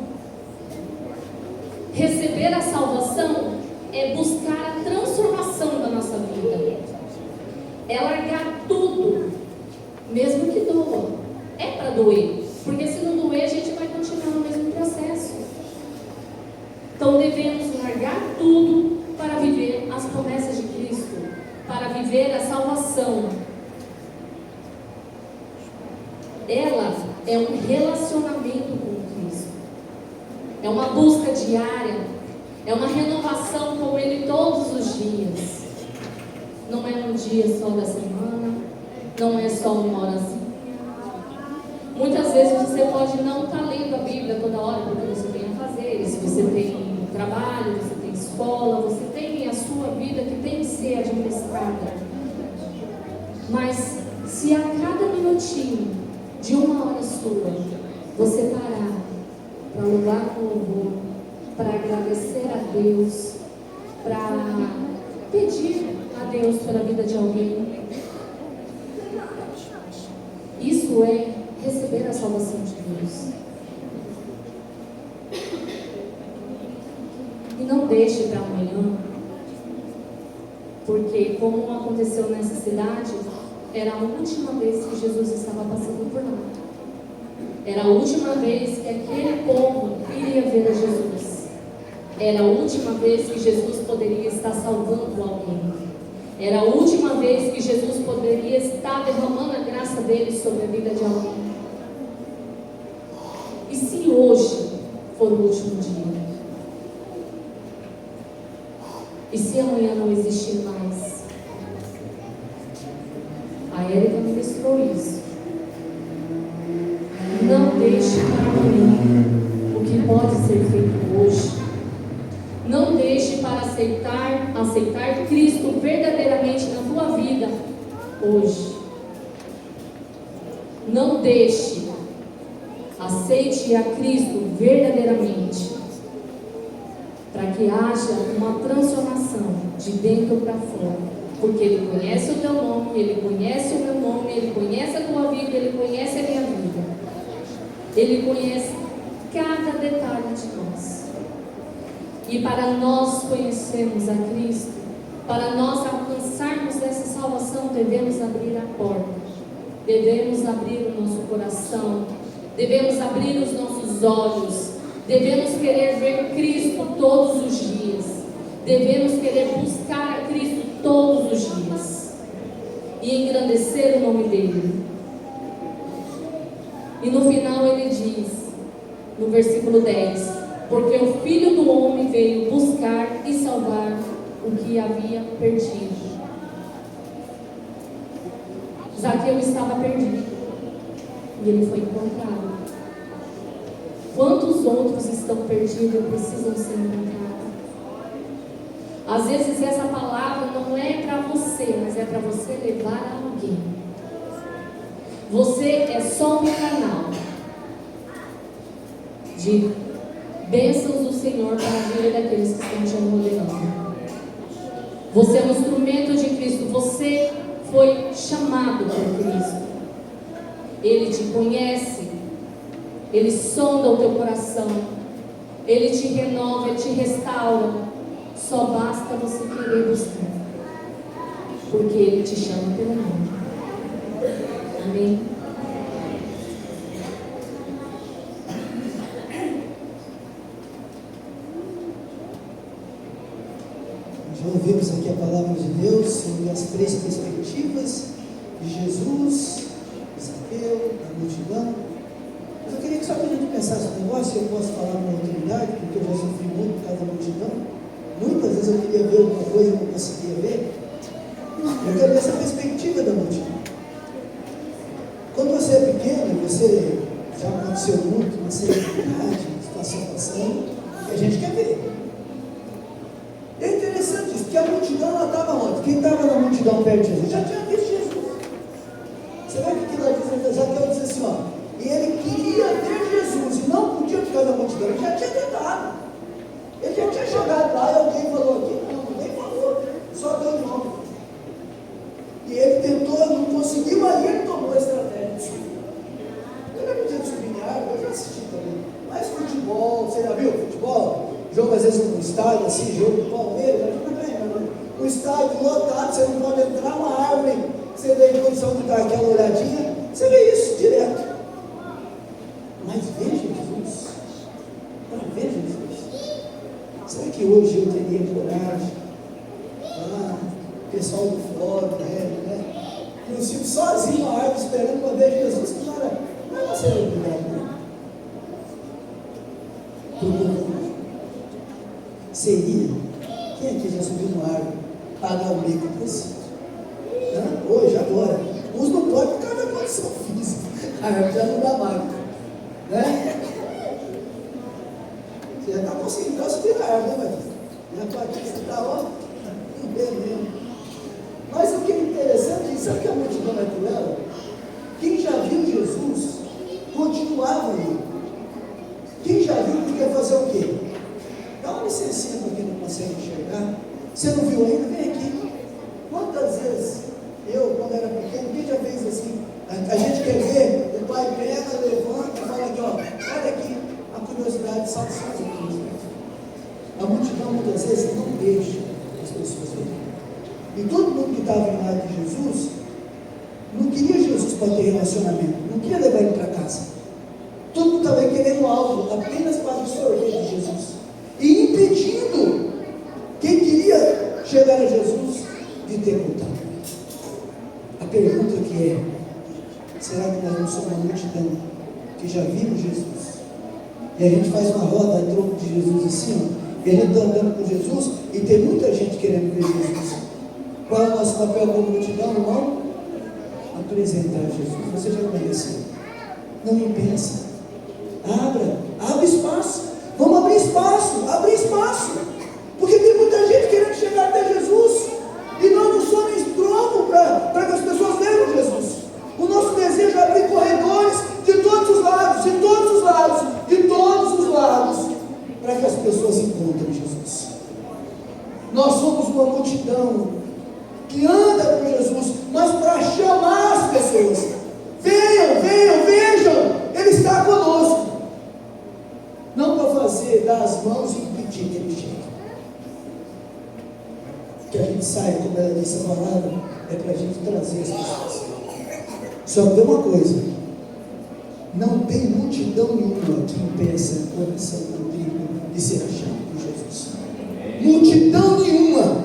Receber a salvação é buscar a transformação da nossa vida. É largar tudo, mesmo que doa. É para doer, porque se não doer, a gente vai continuar no mesmo processo. Então devemos largar tudo para viver as promessas de Cristo, para viver a salvação. Ela é um relacionamento com Cristo. É uma busca diária. É uma renovação com Ele todos os dias. Não é um dia só da semana. Não é só uma horazinha. Muitas vezes você pode não estar lendo a Bíblia toda hora, porque você tem a fazer. Se você tem trabalho, você tem escola, você tem a sua vida que tem que ser administrada. Mas se a cada minutinho de uma hora sua, você parar para louvar com louvor, para agradecer a Deus, para pedir a Deus pela vida de alguém, isso é receber a salvação de Deus. E não deixe para amanhã, porque como aconteceu nessa cidade, era a última vez que Jesus estava passando por lá. Era a última vez que aquele povo iria ver a Jesus. Era a última vez que Jesus poderia estar salvando alguém. Era a última vez que Jesus poderia estar derramando a graça dele sobre a vida de alguém. E se hoje for o último dia? E se amanhã não existir mais? A Érica ministrou isso. Não deixe para amanhã o que pode ser feito hoje. Não deixe para aceitar Cristo verdadeiramente na tua vida hoje. Não deixe. Aceite a Cristo verdadeiramente, para que haja uma transformação de dentro para fora, porque Ele conhece o teu nome, Ele conhece o meu nome, Ele conhece a tua vida, Ele conhece a minha vida, Ele conhece cada detalhe de nós. E para nós conhecermos a Cristo, para nós alcançarmos essa salvação, devemos abrir a porta, devemos abrir o nosso coração, devemos abrir os nossos olhos, devemos querer ver Cristo todos os dias, devemos querer buscar a Cristo todos os dias e engrandecer o nome dEle. E no final ele diz, no versículo 10, porque o Filho do Homem veio buscar e salvar o que havia perdido. Zaqueu estava perdido e ele foi encontrado. Quantos outros estão perdidos e precisam ser encontrados? Às vezes essa palavra não é para você, mas é para você Você é só um canal de bênçãos do Senhor para a vida daqueles que estão te rodeando. Você é um instrumento de Cristo. Você foi chamado por Cristo. Ele te conhece. Ele sonda o teu coração. Ele te renova, Ele te restaura. Só basta você querer buscar. Porque Ele te chama pelo nome. Amém? Já ouvimos aqui a palavra de Deus sobre as três perspectivas de Jesus, Zaqueu, da multidão. Mas eu queria que só que a gente pensasse no negócio, eu posso falar com autoridade, porque eu já sofri muito por causa da multidão. Muitas vezes eu queria ver alguma coisa que eu não conseguia ver. Eu quero ver essa perspectiva da multidão. Quando você é pequeno, você já aconteceu muito, uma celebridade, situação passando, e a gente quer ver. É interessante isso, porque a multidão ela estava onde? Quem estava na multidão perto de Jesus já tinha visto Jesus. Você vai ver que lá diz, Zaqueu diz assim, ó, e ele queria ver Jesus e não podia ficar na multidão, ele já tinha tentado. Ele já tinha chegado lá e alguém falou aqui, não, ninguém falou, só Deus de nome. E ele tentou, não conseguiu, aí ele tomou a estratégia de subir. Eu não podia subir em árvore, eu já assisti também. Mas futebol, você já viu futebol? Jogo às vezes no estádio, assim, jogo do Palmeiras, um estádio lotado, você não pode entrar, uma árvore, você tem condição de dar aquela olhadinha, você vê isso direto. Mas veja Jesus, para ver Jesus. Será que hoje eu teria coragem? O pessoal do fórum, né? Inclusive sozinho na árvore, esperando para ver Jesus, que não era uma celebridade, né? Seria, quem aqui já subiu no árvore, pagar o mico preciso? Hoje, agora, uns não podem por causa da condição física, a árvore já não dá mais, né? Você já está conseguindo subir na árvore, né, Matheus? Já está aqui, você está, ó, bem mesmo. Mas o que é interessante, sabe que a multidão é cruel? Quem já viu Jesus, continuava ali. Quem já viu, quer fazer o quê? Dá uma licencinha para quem não consegue enxergar. Você não viu ainda? Vem aqui. Quantas vezes eu, quando era pequeno, quem já fez assim? A gente quer ver, o pai pega, levanta e fala aqui, ó, olha aqui, a curiosidade salta aqui. A multidão muitas vezes não deixa as pessoas verem. E todo mundo que estava em lado de Jesus não queria Jesus para ter relacionamento, não queria levar ele para casa. Todo mundo estava querendo algo apenas para absorver de Jesus e impedindo quem queria chegar a Jesus de ter contato. A pergunta que é: será que nós não somos uma multidão que já vimos Jesus? E a gente faz uma roda em torno de Jesus assim, ó, e a gente está andando com Jesus e tem muita gente querendo ver Jesus. Qual é o nosso papel como multidão, irmão? Apresentar Jesus. Você já conheceu? Não impensa. Abre espaço. Vamos abrir espaço. Porque tem muita gente querendo chegar até Jesus. E nós não somos estrondo para que as pessoas vejam Jesus. O nosso desejo é abrir corredores de todos os lados, para que as pessoas encontrem Jesus. Nós somos uma multidão que anda com Jesus, mas para chamar as pessoas. Venham, vejam, Ele está conosco. Não para dar as mãos e impedir que Ele chegue. Que a gente saia, como ela disse a palavra, é para a gente trazer as pessoas. Só que tem uma coisa: não tem multidão nenhuma que impeça o coração contrito de ser achado por Jesus. Multidão nenhuma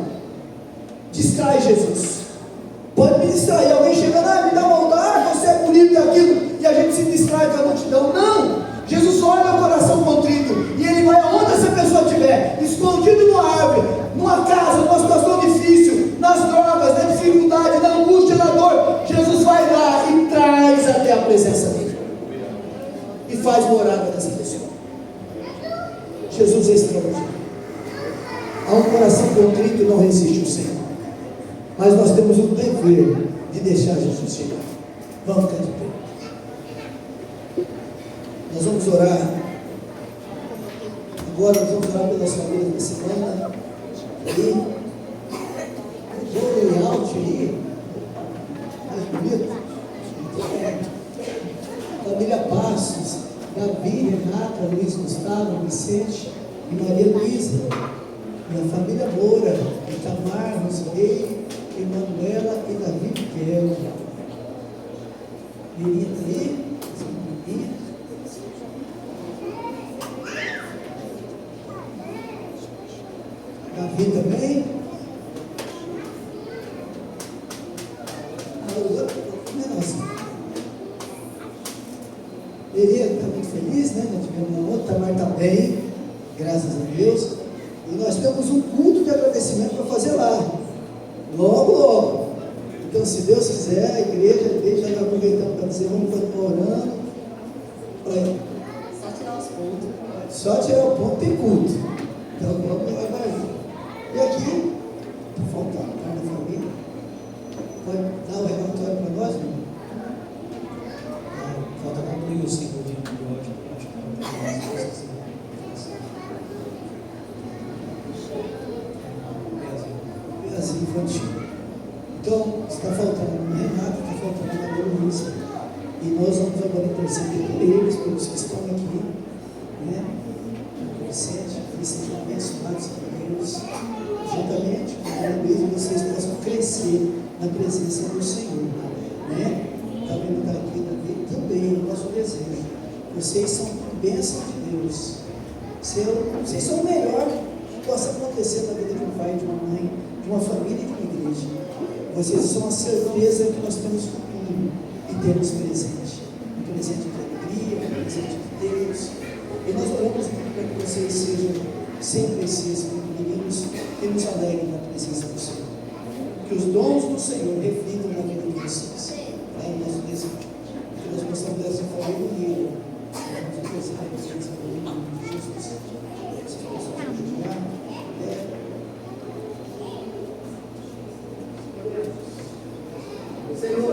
distrai Jesus. Pode me distrair, alguém chega, me dá vontade, você é bonito e aquilo, e a gente se distrai com a multidão. Não! Jesus olha o coração contrito e Ele vai aonde essa pessoa estiver, escondido numa árvore, numa casa, numa situação difícil, nas drogas, na dificuldade, na angústia, na dor. Jesus vai lá e traz até a presença dele e faz morada dessa pessoa. Jesus é extraordinário. Há um coração contrito e não resiste o Senhor. Mas nós temos o dever de deixar Jesus chegar. Vamos ficar de pé. Nós vamos orar. Agora nós vamos orar pelas famílias da semana. Aí, o layout aí, mais bonito. Família Passos, Gabi, Renata, Luiz Gustavo, Vicente e Maria Luísa. E a família Moura, Itamar, Rosilei, Emanuela e Davi Miquel. Mirinha está aí? Mirinha. Davi também. Mirinha está muito feliz, né? Nós tivemos uma outra, Tamar também, graças a Deus. E nós temos um culto de agradecimento para fazer lá. Logo, logo. Então, se Deus quiser, a igreja já está aproveitando para dizer, vamos continuar orando. Só tirar os pontos. Só tirar o ponto tem culto. Então, vamos lá, vai. E aqui, falta a da família. Pode dar o relatório para nós, irmão? Falta concluir o ciclo de ódio. Assim, infantil. Então, está faltando a Renata, está faltando a Maria Luísa. E nós vamos agora interceder por eles, pelos que estão aqui, né? Vicente, abençoados por Deus. Juntamente com a Maria Luísa, vocês possam crescer na presença do Senhor, né? Também está aqui também, o nosso desejo. Vocês são bênção de Deus. Vocês são o melhor que possa acontecer na vida de um pai, de uma mãe, de uma família e de uma igreja. Vocês são a certeza que nós temos futuro e temos presente. Um presente de alegria, um presente de Deus. E nós oramos para que vocês sejam sempre esses meninos que nos alegrem na presença do Senhor. Que os dons do Senhor reflitam na vida de vocês. É o nosso desejo. Que nós possamos dessa família unida. Vamos fazer a presença de Jesus. Vocês possam ajudar. Senhor,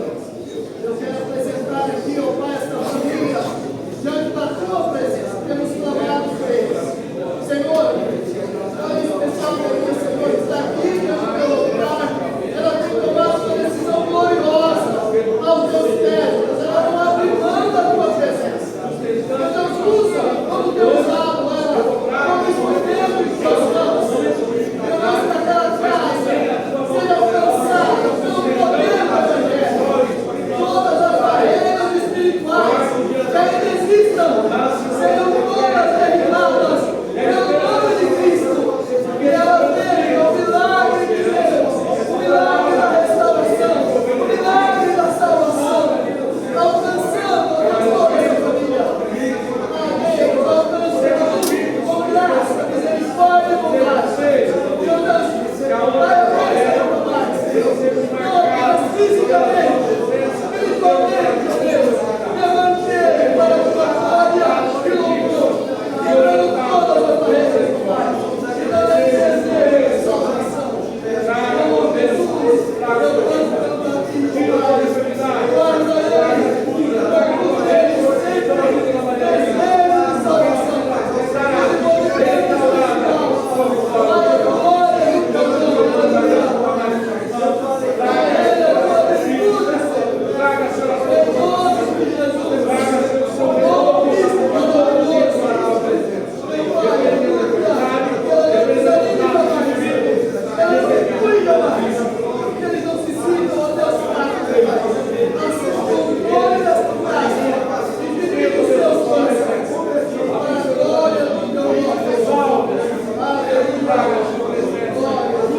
eu quero apresentar aqui, ó Pai, esta família, diante da tua presença, temos clamado por eles. Senhor, em especial porque o Senhor está aqui diante do teu lugar, ela tem tomado uma decisão gloriosa aos teus pés, ela não abre mão da tua presença. Então, usa como teu usado ela, como instrumento de teus mãos, e nós daquela casa, seja alcançada pelo poder do Evangelho. Todas as barreiras espirituais que ainda existam serão todas derribadas pelo nome de Cristo. Que elas vejam o milagre de Deus, o milagre da restauração, o milagre da salvação, alcançando a toda essa família. Amém. Alcançando com graça, misericórdia e bondade. E outras, Pai, abençoe mais. Todas fisicamente, espiritualmente, Deus, levante para a tua glória e louvor, quebrando todas as barreiras, Pai, e dando desejo de salvação. Em nome de Jesus, eu canto pelo Filho, guarda ele, procura ele sempre, desejo de salvação, ele movimenta o espiritual, para a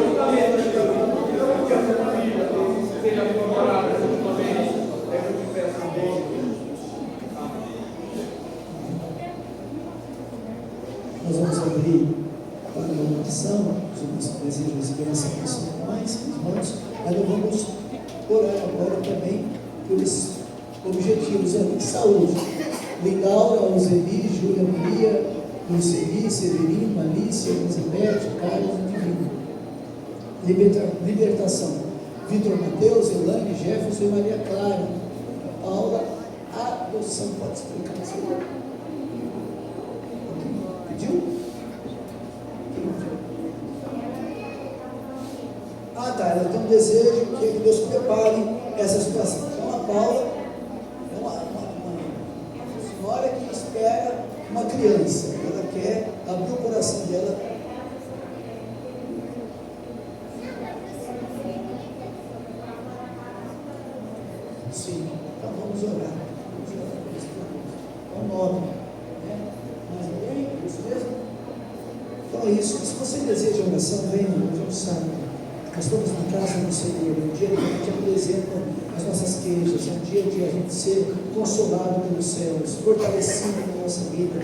glória do teu nome. Nós vamos abrir para a oração, os nossos desejos de esperança com os irmãos, mas nós vamos orar agora também por esses objetivos ali. Saúde. Lindaura, Alzeli, Júlia Maria, Luceli, Severino, Alicia, Elizabeth, Carlos e Divino. Libertação. Vitor Mateus, Elane, Jefferson e Maria Clara. Paula, adoção. Pode explicar isso? Pediu? Ah, tá. Ela tem um desejo que Deus prepare essa situação. Então, a Paula é uma senhora que espera uma criança. Ela quer abrir o coração dela. Sim. Então, vamos orar. É um nome. Né? Mais alguém? Isso mesmo? Então é isso. Se você deseja oração, venha. Hoje é um sábado. Nós estamos na casa do Senhor, é um dia que a gente apresenta as nossas queixas, é um dia de a gente ser consolado pelos céus, fortalecido na nossa vida,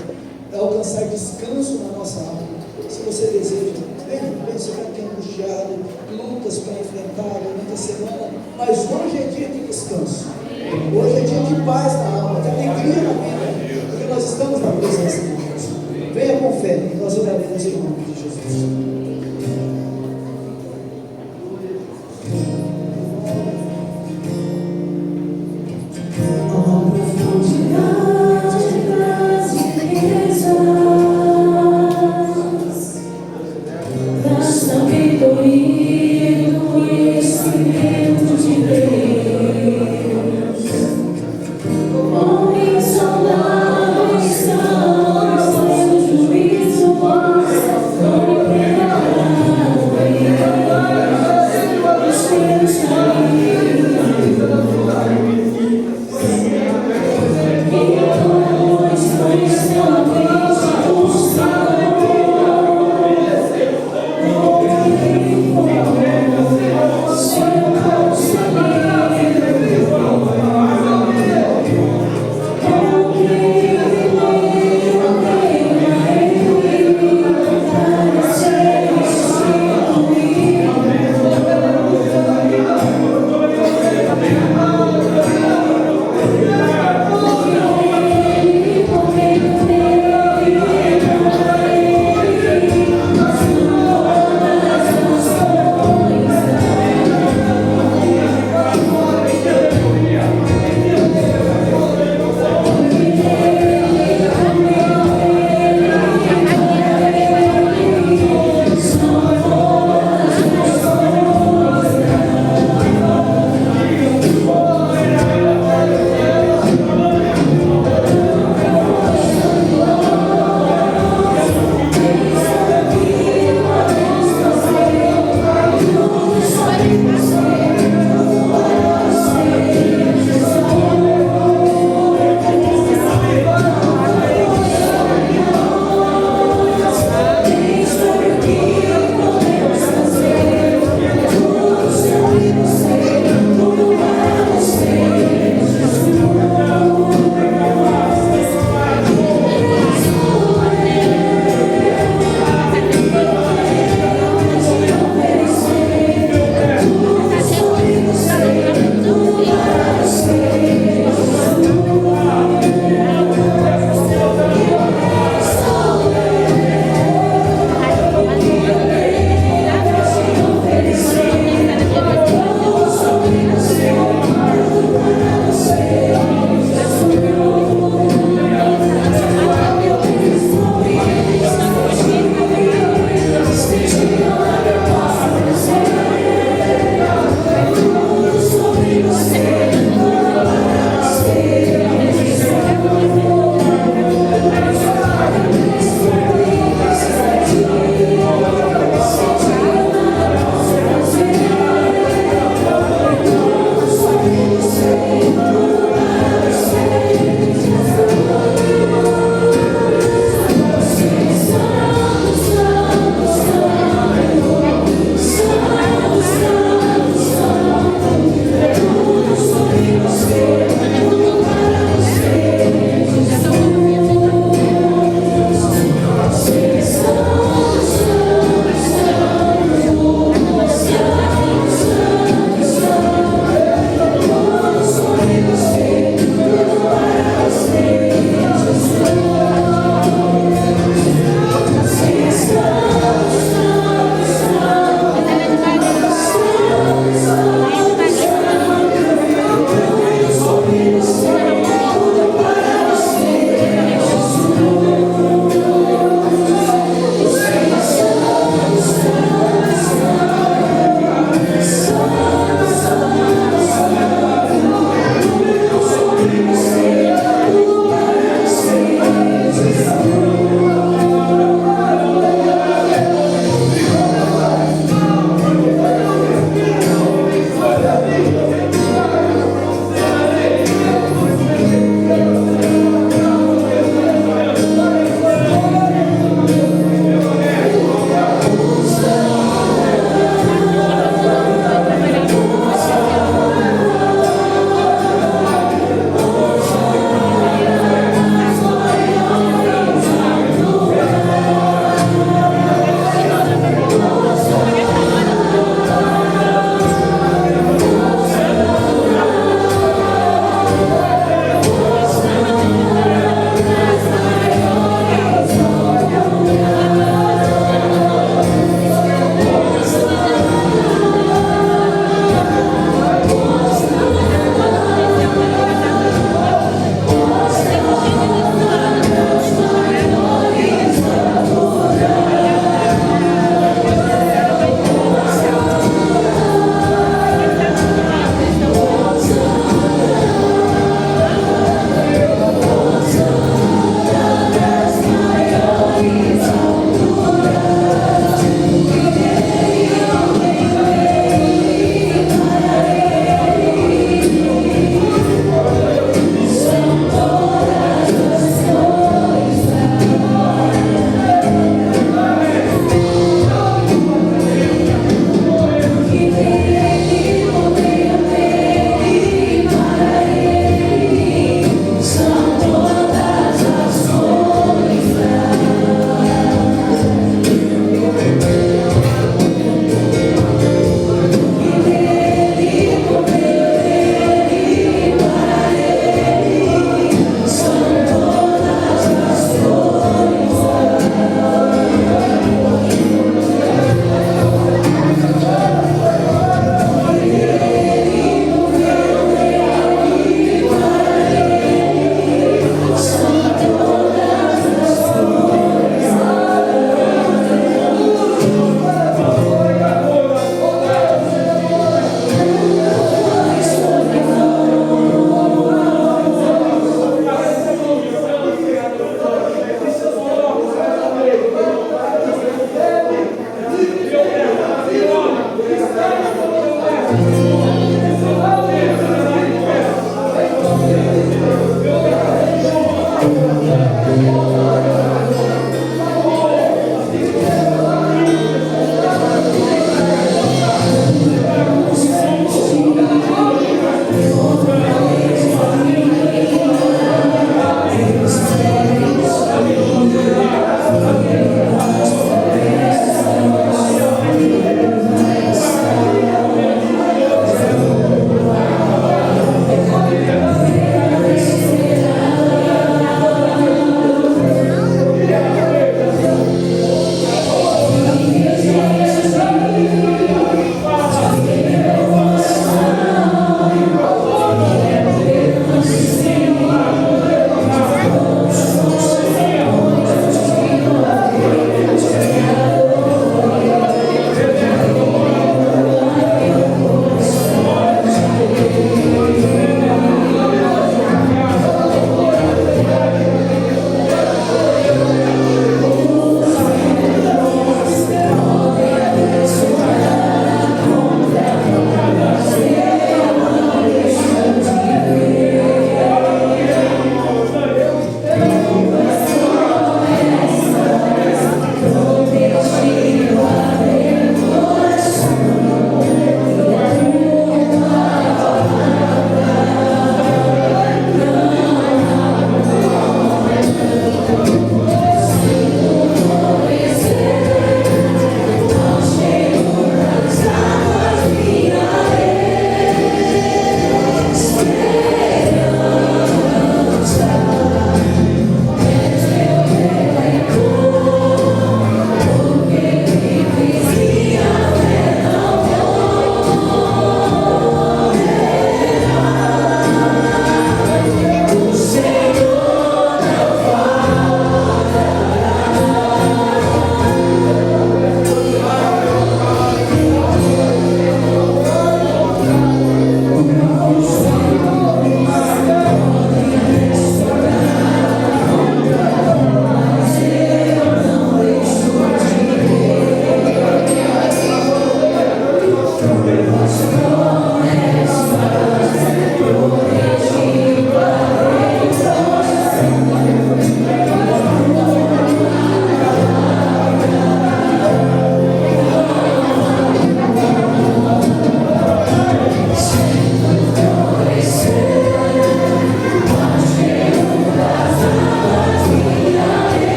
alcançar descanso na nossa alma. Se você deseja, venha, você vai ter angustiado, lutas para enfrentar durante a semana, mas hoje é dia de descanso, hoje é dia de paz na alma, de alegria na vida, porque nós estamos na presença de Deus. Venha com fé, e nós oraremos em nome de Jesus. Saudáveis são os juízos,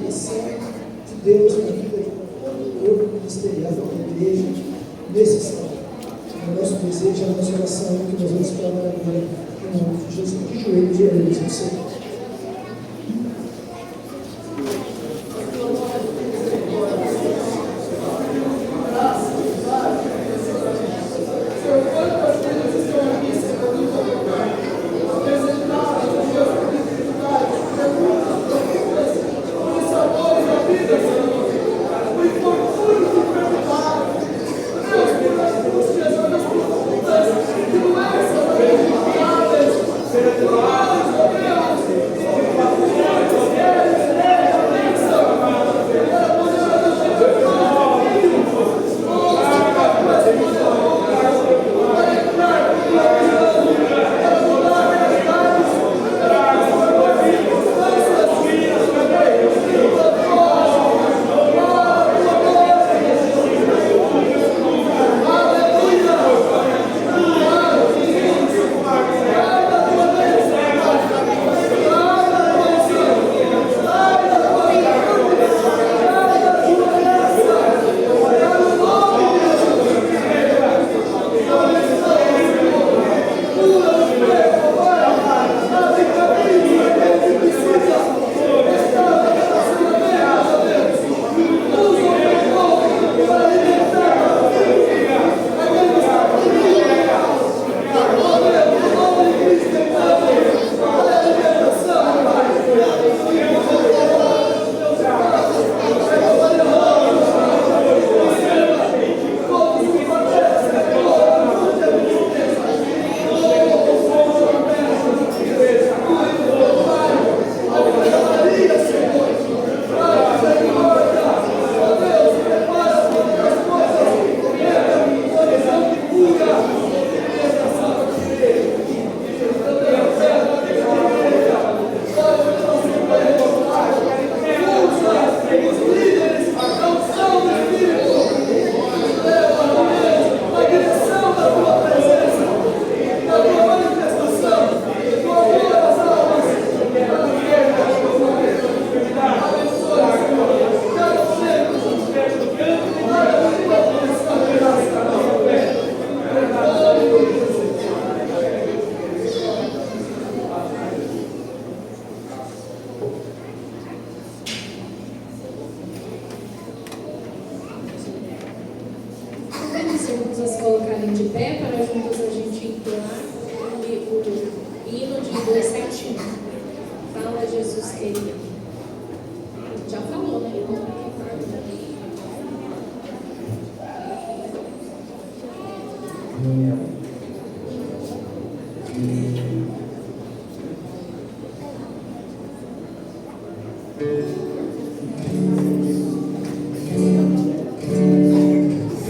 manifestação de Deus na vida de todo o corpo ministerial da igreja, nesse salão. É o nosso desejo, a nossa oração, que nós vamos clamar agora, em nome de Jesus, de joelho de orelhas no Senhor.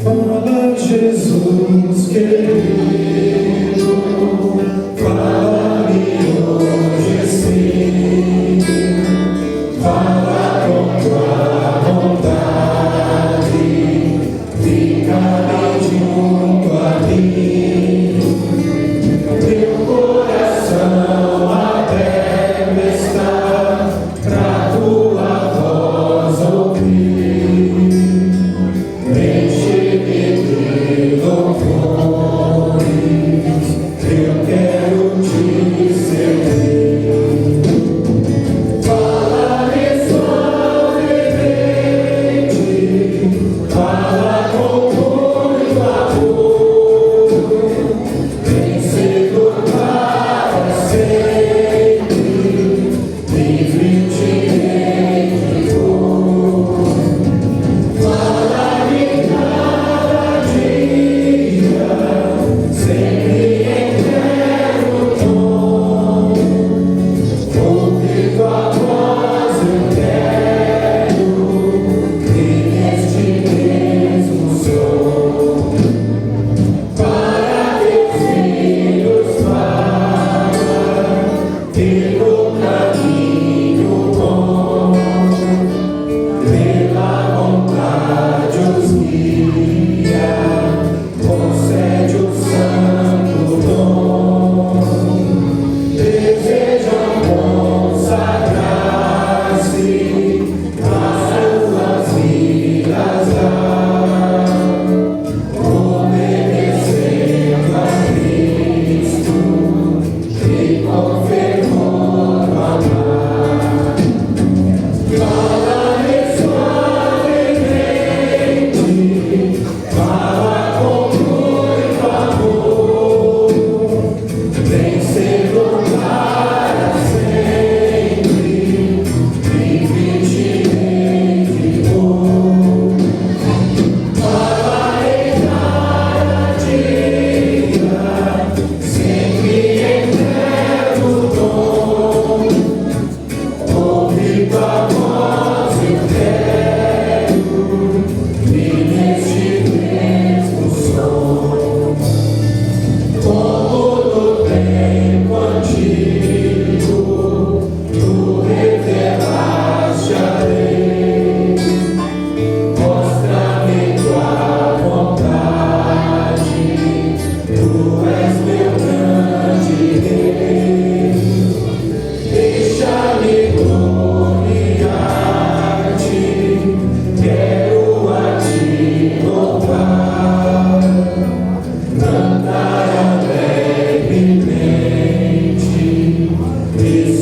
Fala, Jesus querido, fala-me hoje sim, fala com tua vontade, fica-me junto a mim, teu coração aberto está pra tua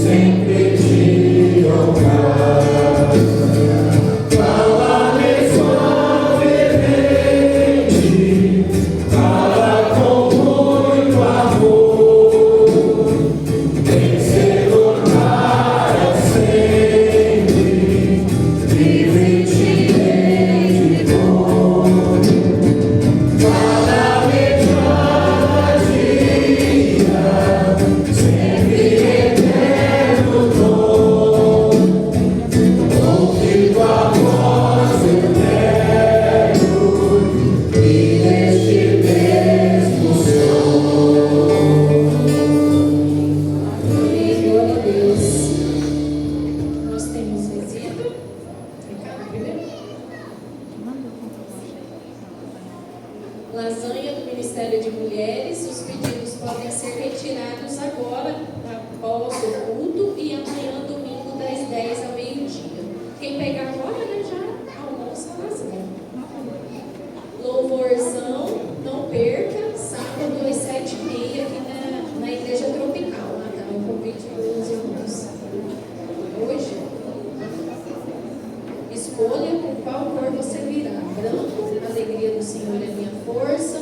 sempre te honrar. Fala-me suavemente, fala com muito amor, tem ser para sempre, livre te de dor. Fala-me cada dia, sempre eterno dom, ouvindo a voz eterno e neste mesmo som. Glória a Deus. Nós temos visita. Ricardo, primeiro. Lasanha do Ministério de Mulheres. Os pedidos podem ser retirados agora, após o culto, e amanhã, domingo, das 10 ao meio-dia. Quem pegar agora, né, já almoça a lasanha. Louvorzão, não perca, sábado às 7h30 aqui na Igreja Tropical. Natal, um convite dos irmãos. Hoje, escolha com qual cor você virá. Branco, a alegria do Senhor é minha força.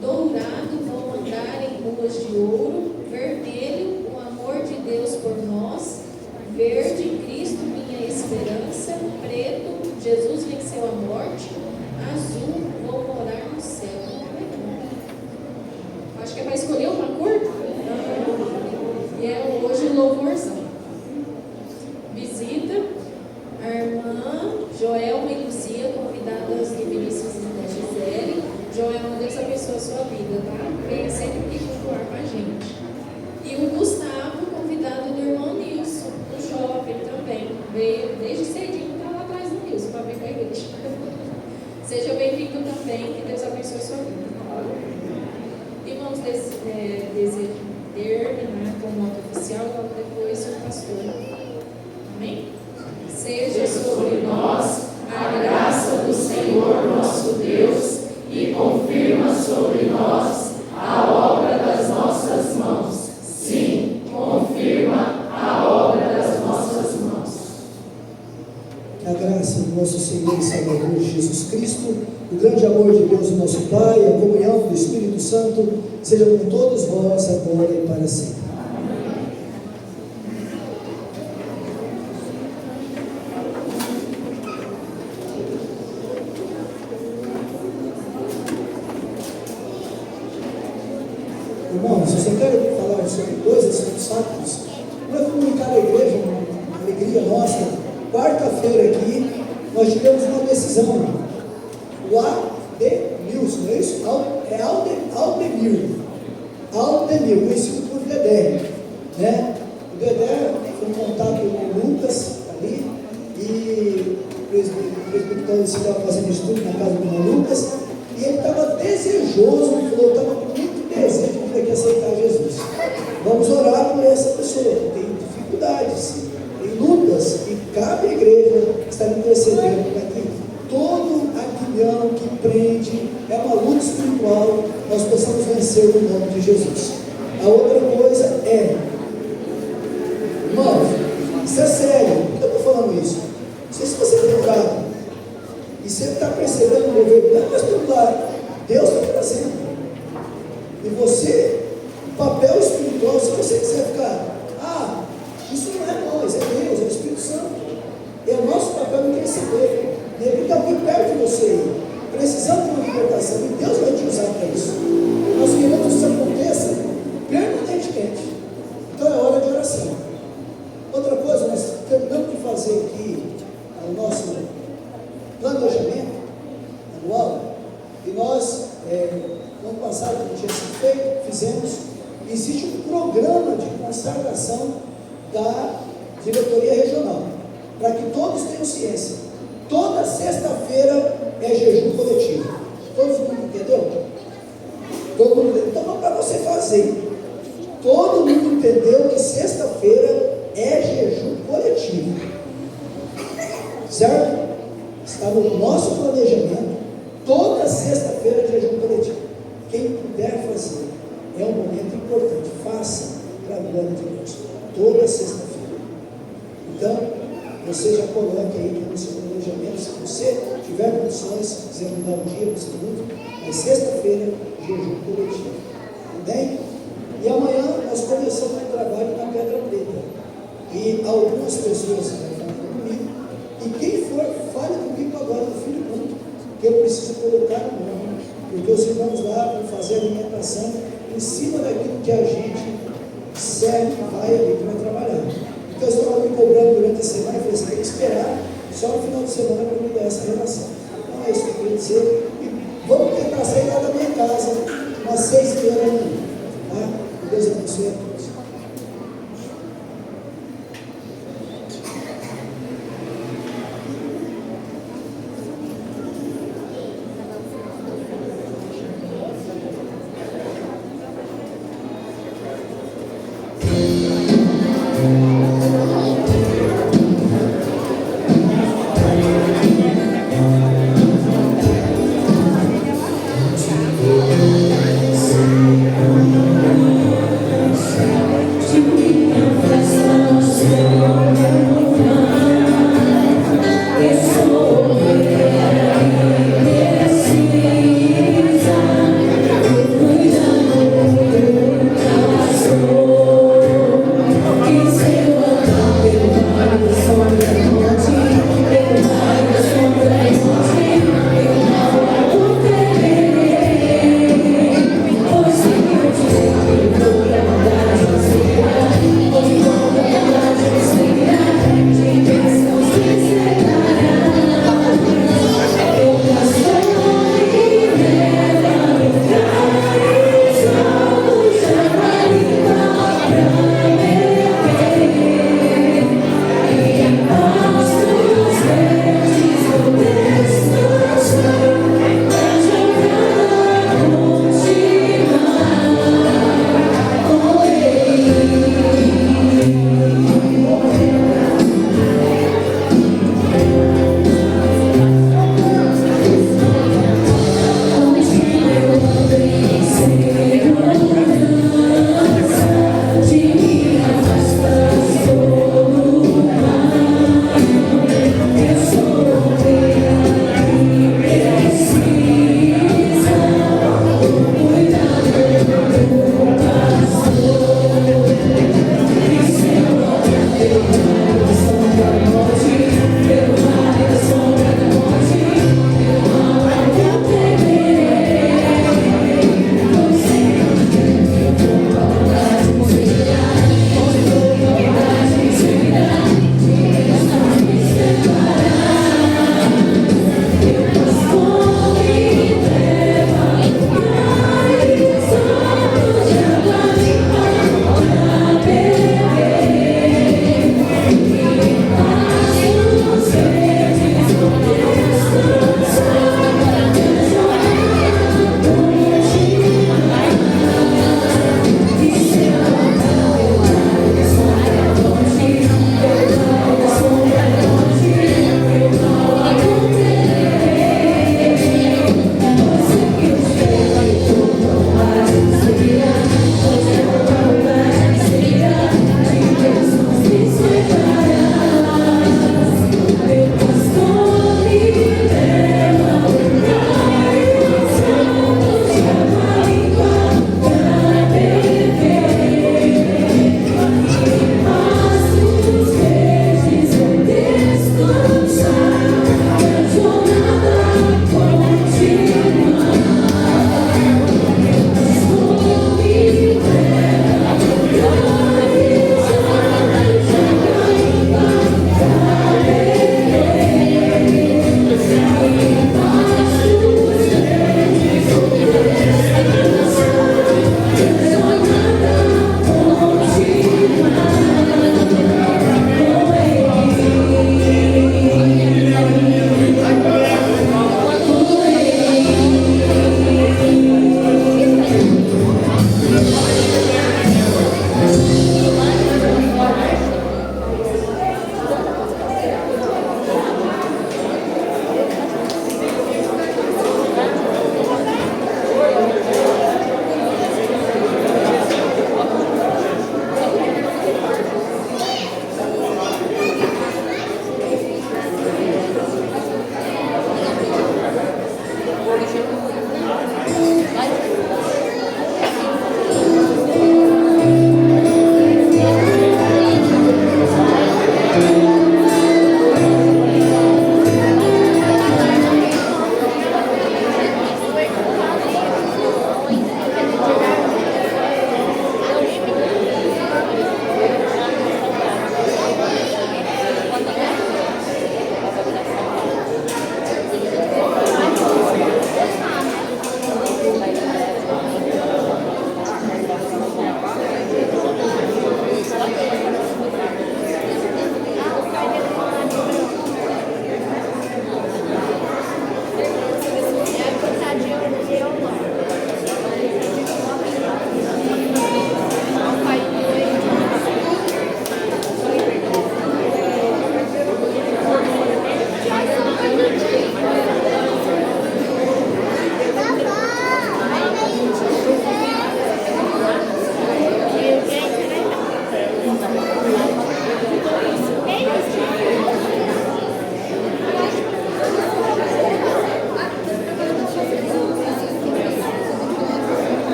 Dourado, vou andar em ruas de ouro. Vermelho, o amor de Deus por nós. Verde, Cristo, minha esperança. Preto, Jesus venceu a morte. Azul, vou morar no céu. Acho que é para escolher uma cor? E é hoje louvorzão. Visita a irmã Joelma e Lucia, convidadas do Vinícius e da Gisele. Joelma, Deus abençoe a sua vida, tá? Venha sempre aqui cultuar com a gente. E o Gustavo, convidado do irmão Nilson, do shopping também. Veio desde cedinho, está lá atrás do Nilson, para vir com a igreja. Seja bem-vindo também, que Deus abençoe a sua vida. E vamos terminar com nota oficial, logo depois o pastor. Amém? Seja sobre nós a graça do Senhor nosso Deus e confirma sobre nós a obra das nossas mãos. Sim, confirma a obra das nossas mãos. Que a graça do nosso Senhor e Salvador Jesus Cristo, o grande amor de Deus, o nosso Pai, a comunhão do Espírito Santo, seja com todos vós, agora e para sempre. Irmãos, eu só quero falar sobre coisas fatos. Para comunicar à igreja uma alegria nossa. Quarta-feira aqui, nós tivemos uma decisão. O Aldemilson, não é isso? É Aldemir, conhecido por Dedé. Né? O Dedé foi em contato com o Lucas ali, e o presbiteriano estava fazendo estudo na casa do irmão Lucas, e ele estava desejoso, ele falou, estava com muito desejo de vir aqui aceitar Jesus. Vamos orar por essa pessoa, tem dificuldades, tem lutas, e cabe à igreja estar intercedendo para que todo aguilhão que prende, é uma luta espiritual, nós possamos vencer no nome de Jesus. A outra coisa é, irmãos, isso é sério, por que eu estou falando isso? Não sei se você tem dado, e você está percebendo o governo, não é mais pelo lado, Deus está trazendo. E você, o papel espiritual, se você quiser ficar, isso não é nós, é Deus, é o Espírito Santo. É o nosso papel interceder. E ele está muito perto de você, precisando de uma libertação, e Deus vai te usar para isso. Nós queremos que isso aconteça permanentemente. Então é hora de oração. Outra coisa, nós terminamos de fazer aqui o nosso planejamento anual, e nós, no ano passado, que tinha sido feito, fizemos, existe um programa de consagração da diretoria regional, para que todos tenham ciência. Toda sexta-feira é jejum coletivo. Todo mundo entendeu? Todo mundo entendeu. Então, para você fazer, todo mundo entendeu que sexta-feira é jejum coletivo. Certo? Está no nosso planejamento. Toda sexta-feira é jejum coletivo. Quem puder fazer, é um momento importante. Faça para a glória de Deus. Toda sexta-feira. Então, você já coloque aí no seu planejamento, se você tiver condições, se quiser mudar um dia, você muda, mas sexta-feira, jejum coletivo. Tudo bem? E amanhã nós começamos o trabalho na Pedra Preta. E algumas pessoas vão falar comigo, e quem for, fale comigo agora no fim do culto, que eu preciso colocar o nome, porque os irmãos lá vão fazer a alimentação em cima daquilo que a gente serve, vai ali para trabalhar. Então eu estava me cobrando durante a semana e falei, você tem que esperar só no final de semana para me dar essa relação. Então é isso que eu queria dizer. E vamos tentar sair lá da minha casa umas 6h30 da manhã. Tá? Deus abençoe a todos. Pelo